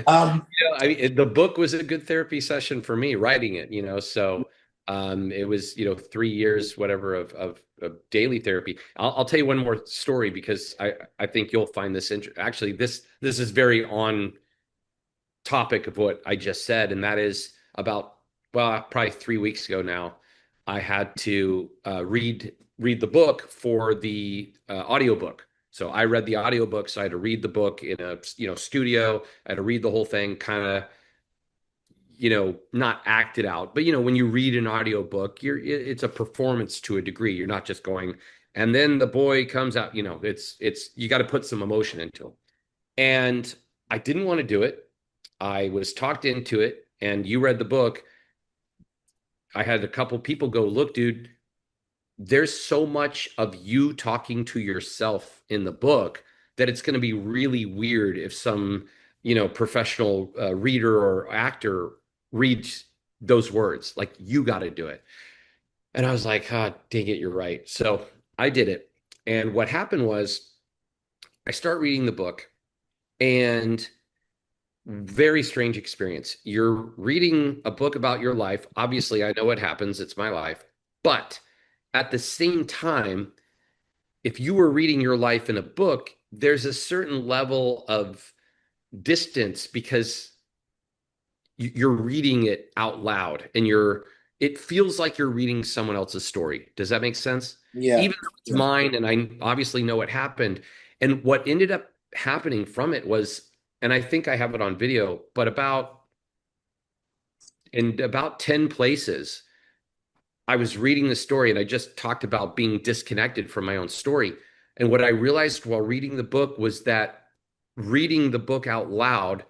I mean, the book was a good therapy session for me, writing it, so it was, 3 years, whatever, of daily therapy. I'll tell you one more story, because I think you'll find this interesting. Actually, this is very on topic of what I just said, and that is about, well, probably 3 weeks ago now, I had to read the book for the audiobook. So I read the audiobook, so I had to read the book in a studio. I had to read the whole thing, kind of, not act it out, but when you read an audiobook, it's a performance to a degree. You're not just going, and then the boy comes out, it's you got to put some emotion into it. And I didn't want to do it. I was talked into it, and you read the book. I had a couple people go, look, dude, there's so much of you talking to yourself in the book that it's going to be really weird if some, professional reader or actor reads those words. Like, you got to do it. And I was like, ah, dang it, you're right. So I did it. And what happened was, I start reading the book, and very strange experience. You're reading a book about your life. Obviously, I know what happens. It's my life. But at the same time, if you were reading your life in a book, there's a certain level of distance, because you're reading it out loud, and it feels like you're reading someone else's story. Does that make sense? Yeah. Even though it's mine, and I obviously know what happened. And what ended up happening from it was, and I think I have it on video, but in about 10 places, I was reading the story, and I just talked about being disconnected from my own story. And what I realized while reading the book was that reading the book out loud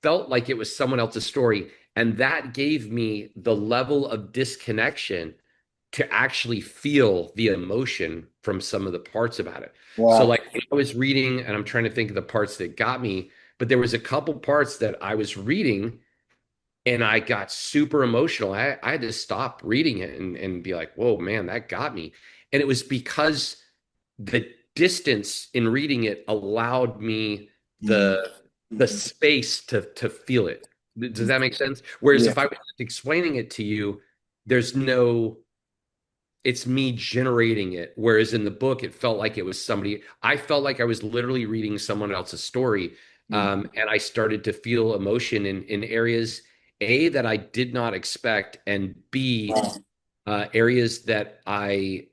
felt like it was someone else's story. And that gave me the level of disconnection to actually feel the emotion from some of the parts about it. So, Wow. like, when I was reading, and I'm trying to think of the parts that got me, but there was a couple parts that I was reading, and I got super emotional. I had to stop reading it, and be like, whoa, man, that got me. And it was because the distance in reading it allowed me Mm. the space to feel it. Does that make sense? Whereas Yeah. if I was explaining it to you, there's no, it's me generating it. Whereas in the book, it felt like it was somebody, I felt like I was literally reading someone else's story. Mm. And I started to feel emotion in areas, A, that I did not expect, and B, Wow. areas that I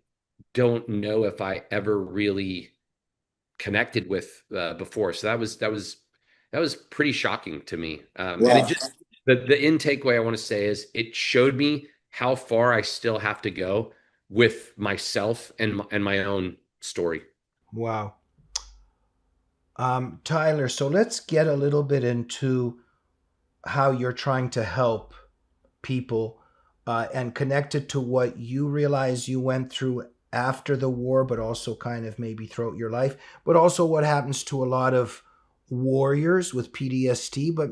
don't know if I ever really connected with before. So that was pretty shocking to me. And it Wow. just, the intake way I want to say is, it showed me how far I still have to go with myself and my own story. Wow. Tyler, so let's get a little bit into how you're trying to help people and connect it to what you realize you went through after the war, but also kind of maybe throughout your life, but also what happens to a lot of warriors with PTSD. But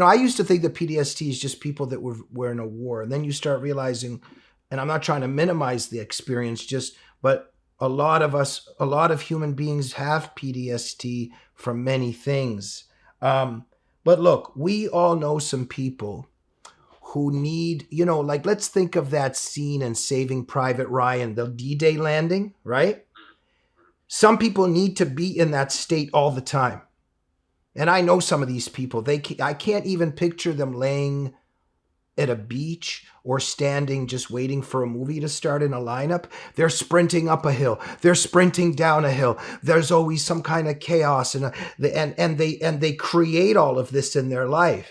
I used to think that PTSD is just people that were in a war. And then you start realizing, and I'm not trying to minimize the experience, but a lot of us, a lot of human beings have PTSD from many things. But look, we all know some people who need, like let's think of that scene in Saving Private Ryan, the D-Day landing, right? Some people need to be in that state all the time. And I know some of these people, I can't even picture them laying at a beach or standing just waiting for a movie to start in a lineup. They're sprinting up a hill. They're sprinting down a hill. There's always some kind of chaos and they create all of this in their life.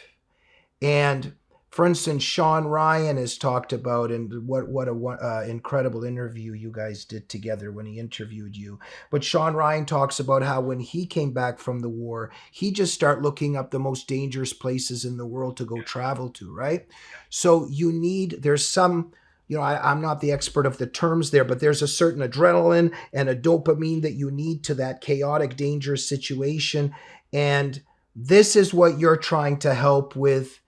And for instance, Sean Ryan has talked about, and what a incredible interview you guys did together when he interviewed you. But Sean Ryan talks about how when he came back from the war, he just started looking up the most dangerous places in the world to go travel to, right? So there's some, I'm not the expert of the terms there, but there's a certain adrenaline and a dopamine that you need to that chaotic, dangerous situation. And this is what you're trying to help with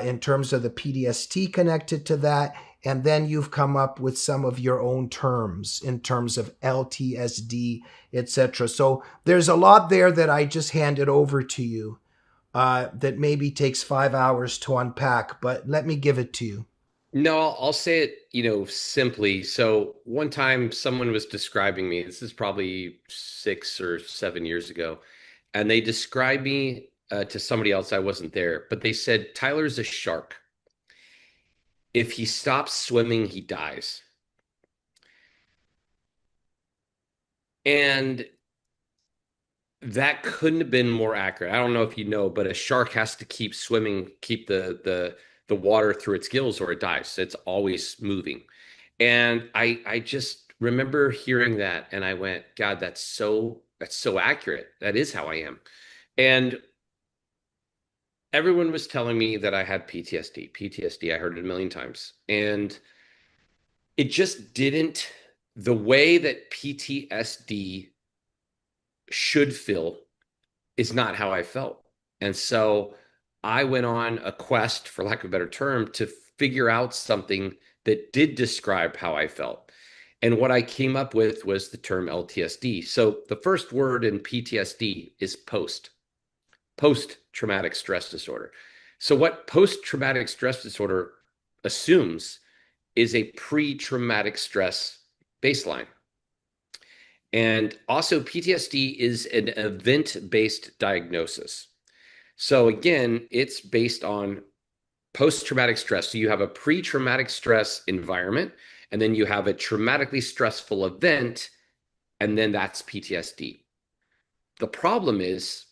in terms of the PTSD connected to that. And then you've come up with some of your own terms in terms of LTSD, etc. So there's a lot there that I just handed over to you that maybe takes 5 hours to unpack, but let me give it to you. No, I'll say it, simply. So one time someone was describing me, this is probably 6 or 7 years ago, and they described me to somebody else. I wasn't there, but they said, Tyler's a shark. If he stops swimming, he dies. And that couldn't have been more accurate. I don't know if you know, but a shark has to keep swimming, keep the water through its gills or it dies. It's always moving. And I just remember hearing that and I went, God, that's so accurate. That is how I am. And everyone was telling me that I had PTSD. PTSD, I heard it a million times. And it just didn't, the way that PTSD should feel is not how I felt. And so I went on a quest, for lack of a better term, to figure out something that did describe how I felt. And what I came up with was the term LTSD. So the first word in PTSD is post-traumatic stress disorder. So what post-traumatic stress disorder assumes is a pre-traumatic stress baseline. And also PTSD is an event-based diagnosis. So again, it's based on post-traumatic stress. So you have a pre-traumatic stress environment, and then you have a traumatically stressful event, and then that's PTSD. The problem is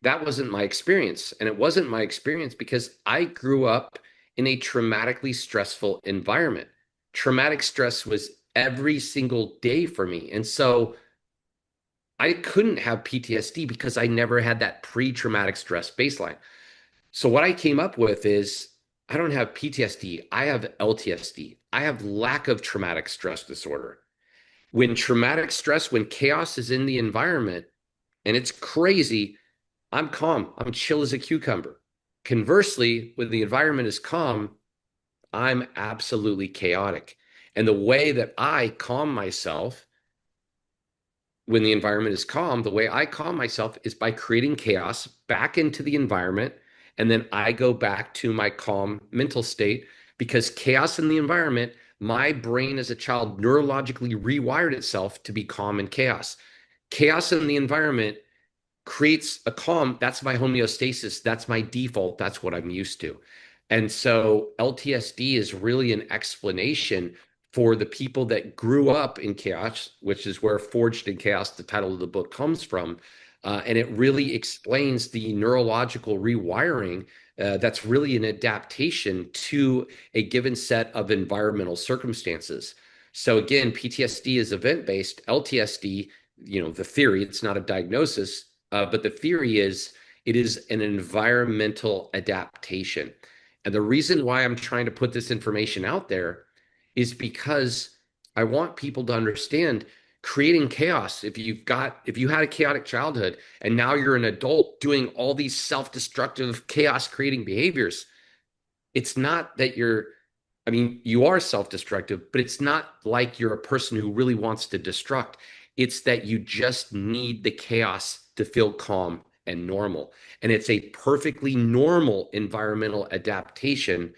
that wasn't my experience. And it wasn't my experience because I grew up in a traumatically stressful environment. Traumatic stress was every single day for me. And so I couldn't have PTSD because I never had that pre-traumatic stress baseline. So what I came up with is I don't have PTSD. I have LTSD. I have lack of traumatic stress disorder. When traumatic stress, when chaos is in the environment and it's crazy, I'm calm. I'm chill as a cucumber. Conversely, when the environment is calm, I'm absolutely chaotic. And the way that I calm myself when the environment is calm, the way I calm myself is by creating chaos back into the environment. And then I go back to my calm mental state because chaos in the environment, my brain as a child neurologically rewired itself to be calm in chaos. Chaos in the environment creates a calm. That's my homeostasis. That's my default. That's what I'm used to. And so LTSD is really an explanation for the people that grew up in chaos, which is where Forged in Chaos, the title of the book, comes from. And it really explains the neurological rewiring that's really an adaptation to a given set of environmental circumstances. So again, PTSD is event-based. LTSD, the theory, it's not a diagnosis, but the theory is it is an environmental adaptation. And the reason why I'm trying to put this information out there is because I want people to understand creating chaos. If you had a chaotic childhood and now you're an adult doing all these self-destructive chaos creating behaviors, it's not that you are self-destructive, but it's not like you're a person who really wants to destruct. It's that you just need the chaos to feel calm and normal. And it's a perfectly normal environmental adaptation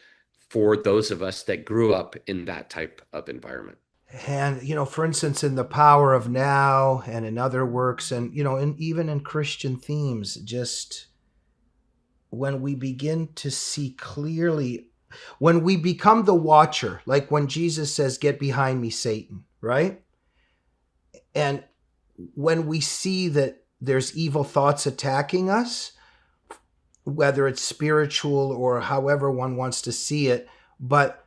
for those of us that grew up in that type of environment. And, for instance, in The Power of Now and in other works, and, even in Christian themes, just when we begin to see clearly, when we become the watcher, like when Jesus says, "Get behind me, Satan," right? And when we see that there's evil thoughts attacking us, whether it's spiritual or however one wants to see it, but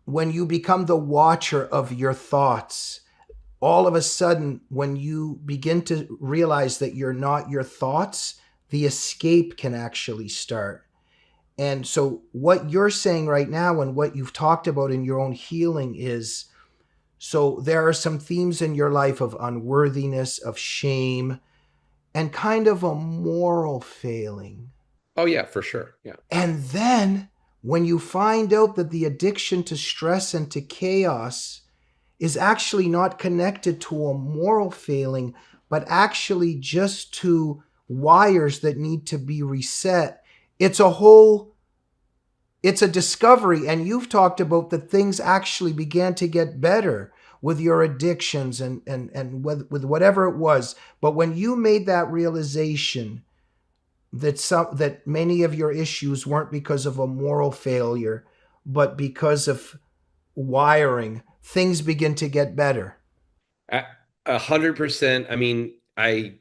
when you become the watcher of your thoughts, all of a sudden, when you begin to realize that you're not your thoughts, the escape can actually start. And so what you're saying right now and what you've talked about in your own healing is, so there are some themes in your life of unworthiness, of shame, and kind of a moral failing. Oh, yeah, for sure. Yeah. And then when you find out that the addiction to stress and to chaos is actually not connected to a moral failing, but actually just to wires that need to be reset, it's a discovery. And you've talked about that things actually began to get better with your addictions and with whatever it was. But when you made that realization that many of your issues weren't because of a moral failure, but because of wiring, things begin to get better. 100%. I mean, I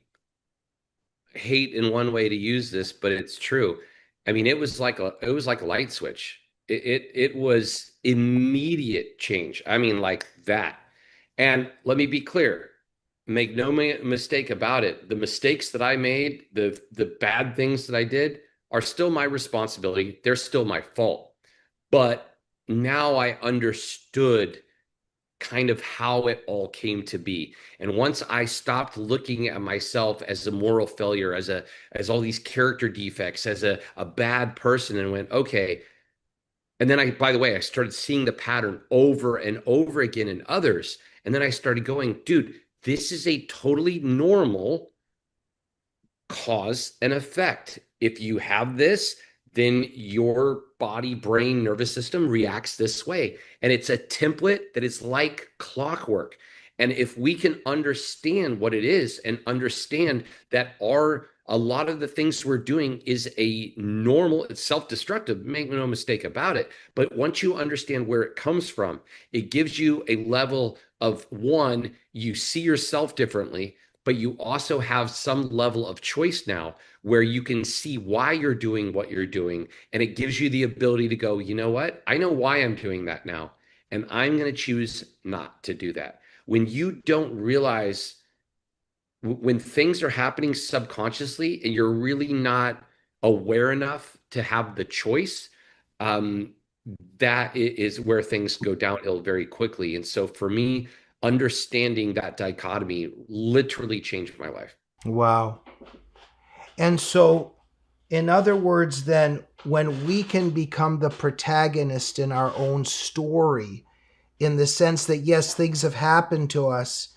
hate in one way to use this, but it's true. I mean, it was like a light switch. It was immediate change. I mean, like that. And let me be clear. Make no mistake about it. The mistakes that I made, the bad things that I did are still my responsibility. They're still my fault. But now I understood kind of how it all came to be. And once I stopped looking at myself as a moral failure, as all these character defects, as a bad person, and went, okay. And then by the way, I started seeing the pattern over and over again in others. And then I started going, dude, this is a totally normal cause and effect. If you have this, then your body, brain, nervous system reacts this way. And it's a template that is like clockwork. And if we can understand what it is and understand that a lot of the things we're doing is it's self-destructive, make no mistake about it. But once you understand where it comes from, it gives you a level of, one, you see yourself differently, but you also have some level of choice now where you can see why you're doing what you're doing. And it gives you the ability to go, you know what? I know why I'm doing that now. And I'm going to choose not to do that. When you don't realize, when things are happening subconsciously and you're really not aware enough to have the choice, that is where things go downhill very quickly. And so for me, understanding that dichotomy literally changed my life. Wow. And so, in other words, then, when we can become the protagonist in our own story, in the sense that, yes, things have happened to us,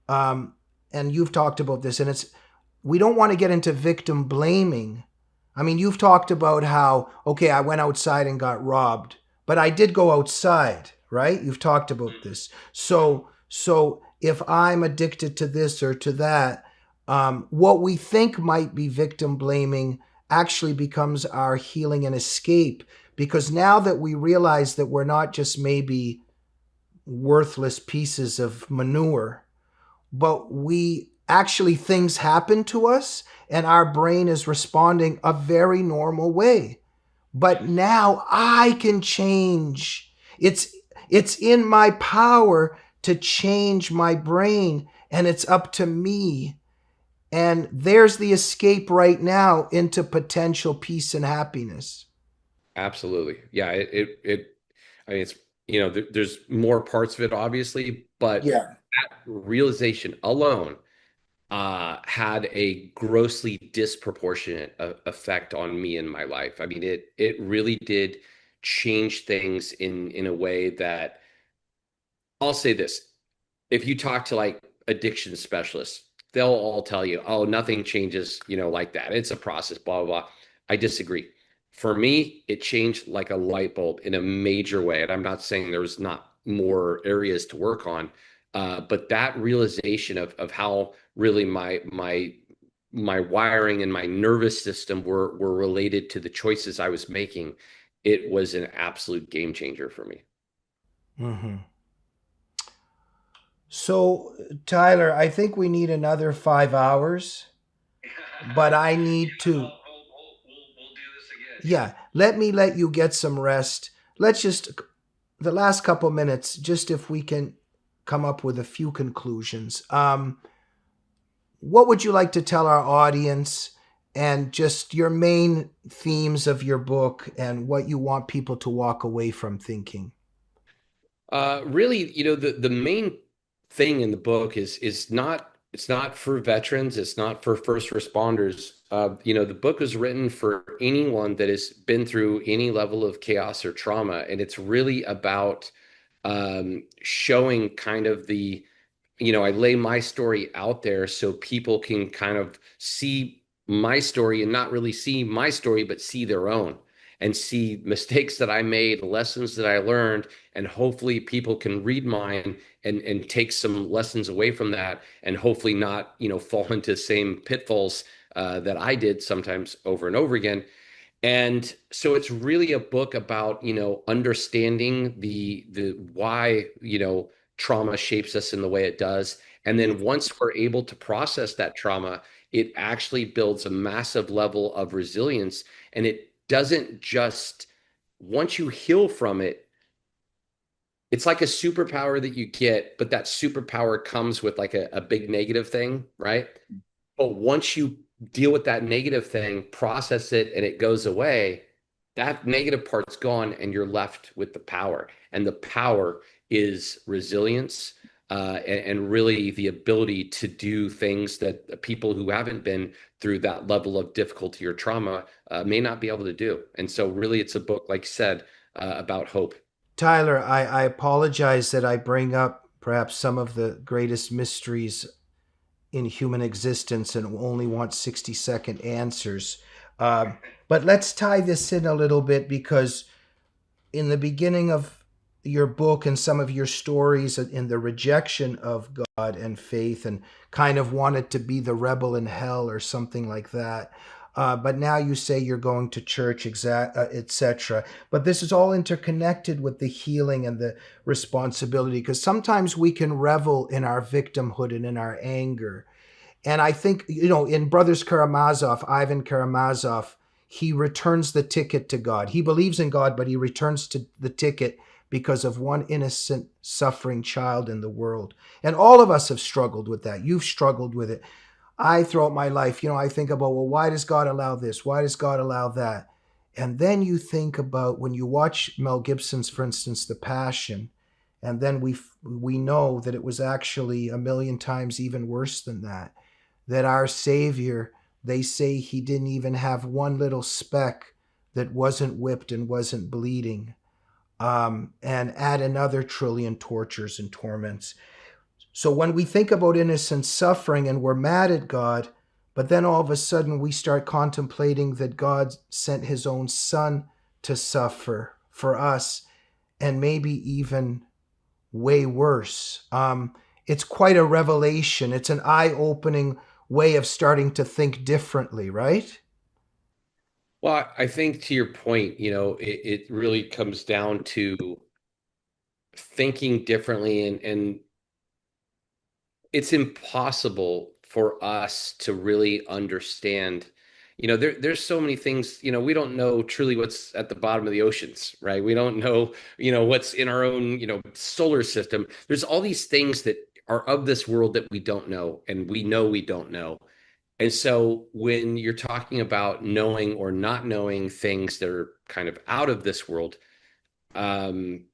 and you've talked about this, and we don't want to get into victim blaming. I mean, you've talked about how, okay, I went outside and got robbed, but I did go outside, right? You've talked about this. So if I'm addicted to this or to that, what we think might be victim blaming actually becomes our healing and escape. Because now that we realize that we're not just maybe worthless pieces of manure, but we actually things happen to us and our brain is responding a very normal way. But now I can change. It's in my power to change my brain, and it's up to me. And there's the escape right now into potential peace and happiness. Absolutely. Yeah. I mean, it's, there's more parts of it, obviously, but Yeah. that realization alone had a grossly disproportionate effect on me in my life. I mean, it really did change things in a way that, I'll say this. If you talk to like addiction specialists, they'll all tell you, oh, nothing changes, like that. It's a process, blah, blah, blah. I disagree. For me, it changed like a light bulb in a major way. And I'm not saying there was not more areas to work on, but that realization of how really my wiring and my nervous system were related to the choices I was making, it was an absolute game changer for me. Mm-hmm. So, Tyler, I think we need another 5 hours, but I need to. We'll do this again. Yeah, let me let you get some rest. Let's just, the last couple minutes, just if we can come up with a few conclusions. What would you like to tell our audience and just your main themes of your book and what you want people to walk away from thinking? Really, the main thing in the book is not it's not for veterans, it's not for first responders. The book was written for anyone that has been through any level of chaos or trauma, and it's really about showing kind of I lay my story out there so people can kind of see my story and not really see my story, but see their own and see mistakes that I made, lessons that I learned, and hopefully people can read mine and take some lessons away from that, and hopefully not, fall into the same pitfalls that I did sometimes over and over again. And so it's really a book about, understanding the why, trauma shapes us in the way it does. And then once we're able to process that trauma, it actually builds a massive level of resilience. And it doesn't just, once you heal from it, it's like a superpower that you get, but that superpower comes with like a big negative thing, right? But once you deal with that negative thing, process it, and it goes away, that negative part's gone, and you're left with the power. And the power is resilience, and really the ability to do things that people who haven't been through that level of difficulty or trauma may not be able to do. And so, really, it's a book, like you said, about hope. Tyler, I apologize that I bring up perhaps some of the greatest mysteries in human existence and only want 60-second answers. But let's tie this in a little bit because in the beginning of your book and some of your stories in the rejection of God and faith and kind of wanted to be the rebel in hell or something like that. But now you say you're going to church, etc. But this is all interconnected with the healing and the responsibility because sometimes we can revel in our victimhood and in our anger. And I think, in Brothers Karamazov, Ivan Karamazov, he returns the ticket to God. He believes in God, but he returns to the ticket because of one innocent, suffering child in the world. And all of us have struggled with that. You've struggled with it. I, throughout my life, I think about, well, why does God allow this? Why does God allow that? And then you think about when you watch Mel Gibson's, for instance, The Passion, and then we know that it was actually a million times even worse than that. That our Savior, they say he didn't even have one little speck that wasn't whipped and wasn't bleeding. And add another trillion tortures and torments. So when we think about innocent suffering and we're mad at God, but then all of a sudden we start contemplating that God sent his own son to suffer for us, and maybe even way worse. It's quite a revelation. It's an eye-opening way of starting to think differently, right? Well, I think to your point, it really comes down to thinking differently, and it's impossible for us to really understand, there's so many things, we don't know truly what's at the bottom of the oceans, right? We don't know, what's in our own, solar system. There's all these things that are of this world that we don't know, and we know we don't know. And so when you're talking about knowing or not knowing things that are kind of out of this world, um,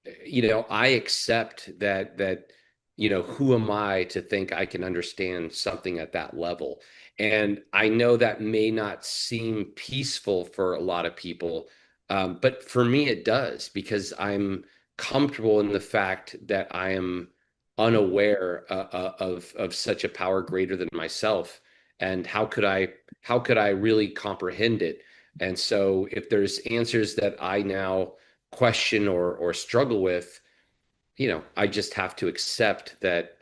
I accept that, who am I to think I can understand something at that level? And I know that may not seem peaceful for a lot of people, but for me it does, because I'm comfortable in the fact that I am unaware of such a power greater than myself. And how could I really comprehend it? And so if there's answers that I now question or struggle with, I just have to accept that,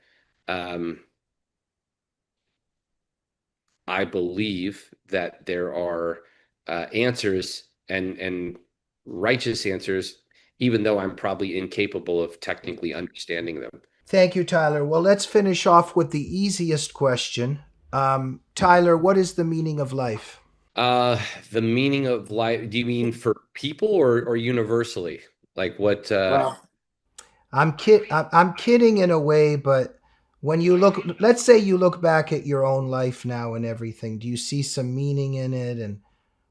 um, I believe that there are answers, and righteous answers, even though I'm probably incapable of technically understanding them. Thank you, Tyler. Well, let's finish off with the easiest question. Tyler, what is the meaning of life? Uh, the meaning of life, do you mean for people or universally? Like what, Well, I'm kidding in a way, but when you look, let's say you look back at your own life now and everything, do you see some meaning in it, and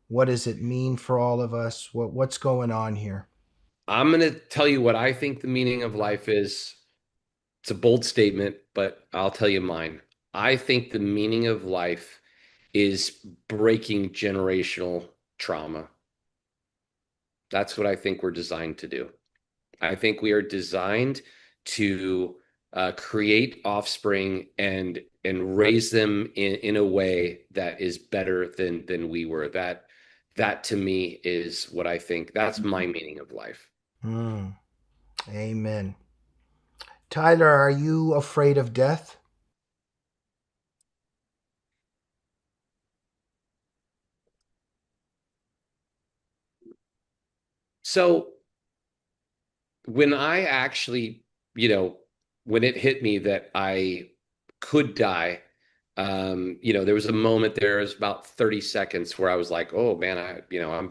what does it mean for all of us? What's going on here? I'm going to tell you what I think the meaning of life is. It's a bold statement, but I'll tell you mine. I think the meaning of life is breaking generational trauma. That's what I think we're designed to do. I think we are designed to create offspring and raise them in a way that is better than we were. That to me is what I think. That's my meaning of life. Hmm. Amen. Tyler, are you afraid of death? So when I actually, when it hit me that I could die, there was a moment there, it was about 30 seconds where I was like, oh man,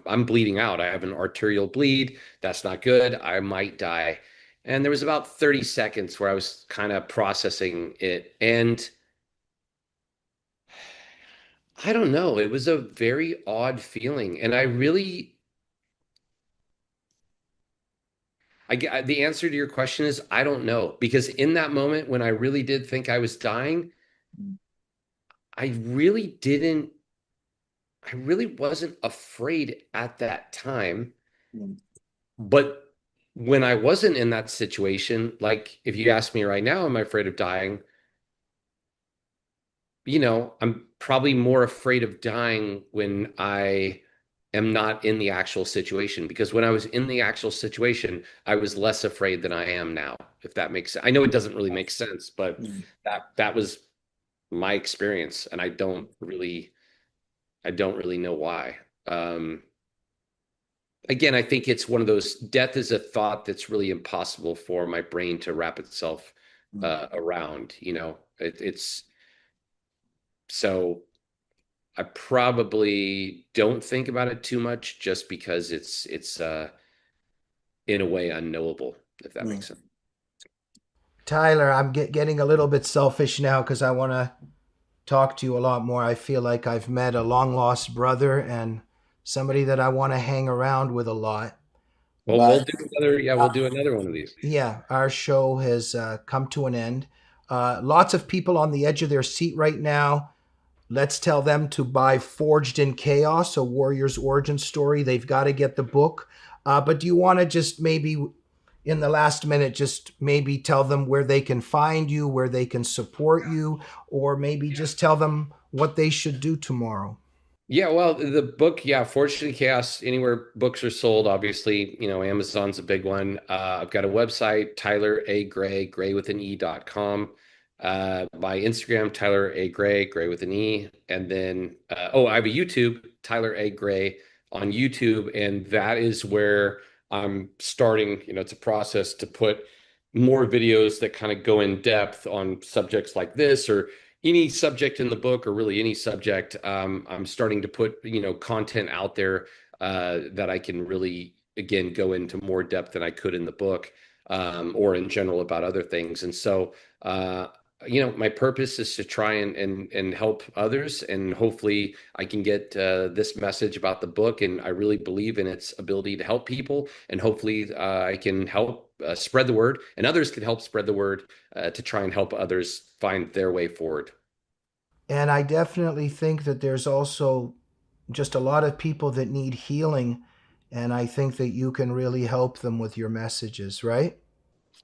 I'm bleeding out. I have an arterial bleed. That's not good. I might die. And there was about 30 seconds where I was kind of processing it. And I don't know, it was a very odd feeling. And the answer to your question is I don't know, because in that moment when I really did think I was dying, I really didn't, I really wasn't afraid at that time. But when I wasn't in that situation, like if you ask me right now, am I afraid of dying? I'm probably more afraid of dying when I am not in the actual situation, because when I was in the actual situation, I was less afraid than I am now, if that makes sense. I know it doesn't really make sense, but that was my experience, and I don't really know why. Again, I think it's one of those, death is a thought that's really impossible for my brain to wrap itself around. It's so I probably don't think about it too much, just because it's in a way unknowable, if that makes sense. Tyler, I'm getting a little bit selfish now because I want to talk to you a lot more. I feel like I've met a long lost brother and somebody that I want to hang around with a lot. Well, But we'll do another one of these. yeah, our show has come to an end. Lots of people on the edge of their seat right now. Let's tell them to buy Forged in Chaos, a warrior's origin story. They've got to get the book. But do you want to just maybe, in the last minute, just maybe tell them where they can find you, where they can support you, or maybe just tell them what they should do tomorrow? Yeah, well, the book, yeah, Fortunately Chaos, anywhere books are sold, obviously, Amazon's a big one. I've got a website, Tyler A. Gray, gray with an E.com. My Instagram, Tyler A. Gray, gray with an E. And then, I have a YouTube, Tyler A. Gray on YouTube. And that is where I'm starting, it's a process to put more videos that kind of go in depth on subjects like this or any subject in the book or really any subject. I'm starting to put, content out there that I can really, again, go into more depth than I could in the book or in general about other things. And so, my purpose is to try and help others, and hopefully I can get this message about the book. And I really believe in its ability to help people, and hopefully I can help spread the word, and others can help spread the word to try and help others find their way forward. And I definitely think that there's also just a lot of people that need healing, and I think that you can really help them with your messages, right?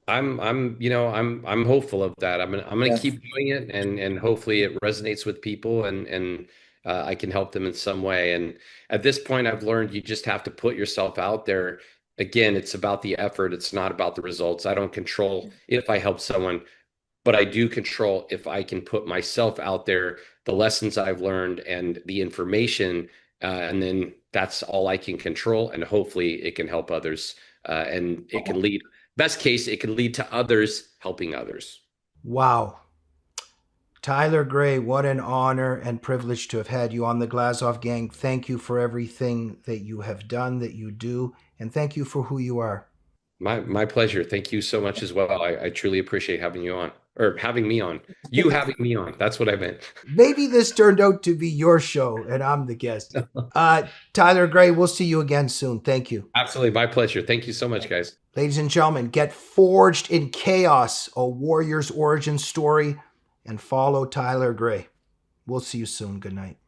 I'm hopeful of that. I'm gonna Yes. keep doing it, and hopefully it resonates with people, and I can help them in some way. And at this point, I've learned you just have to put yourself out there. Again, it's about the effort. It's not about the results. I don't control if I help someone, but I do control if I can put myself out there, the lessons I've learned and the information, and then that's all I can control. And hopefully it can help others. And it can lead, best case, it can lead to others helping others. Wow. Tyler Gray, what an honor and privilege to have had you on the Glazov Gang. Thank you for everything that you have done, that you do, and thank you for who you are. My pleasure. Thank you so much as well. I truly appreciate having you on, or having me on. You having me on. That's what I meant. Maybe this turned out to be your show and I'm the guest. Tyler Gray, we'll see you again soon. Thank you. Absolutely. My pleasure. Thank you so much, guys. Ladies and gentlemen, get forged in chaos, a warrior's origin story, and follow Tyler Gray. We'll see you soon. Good night.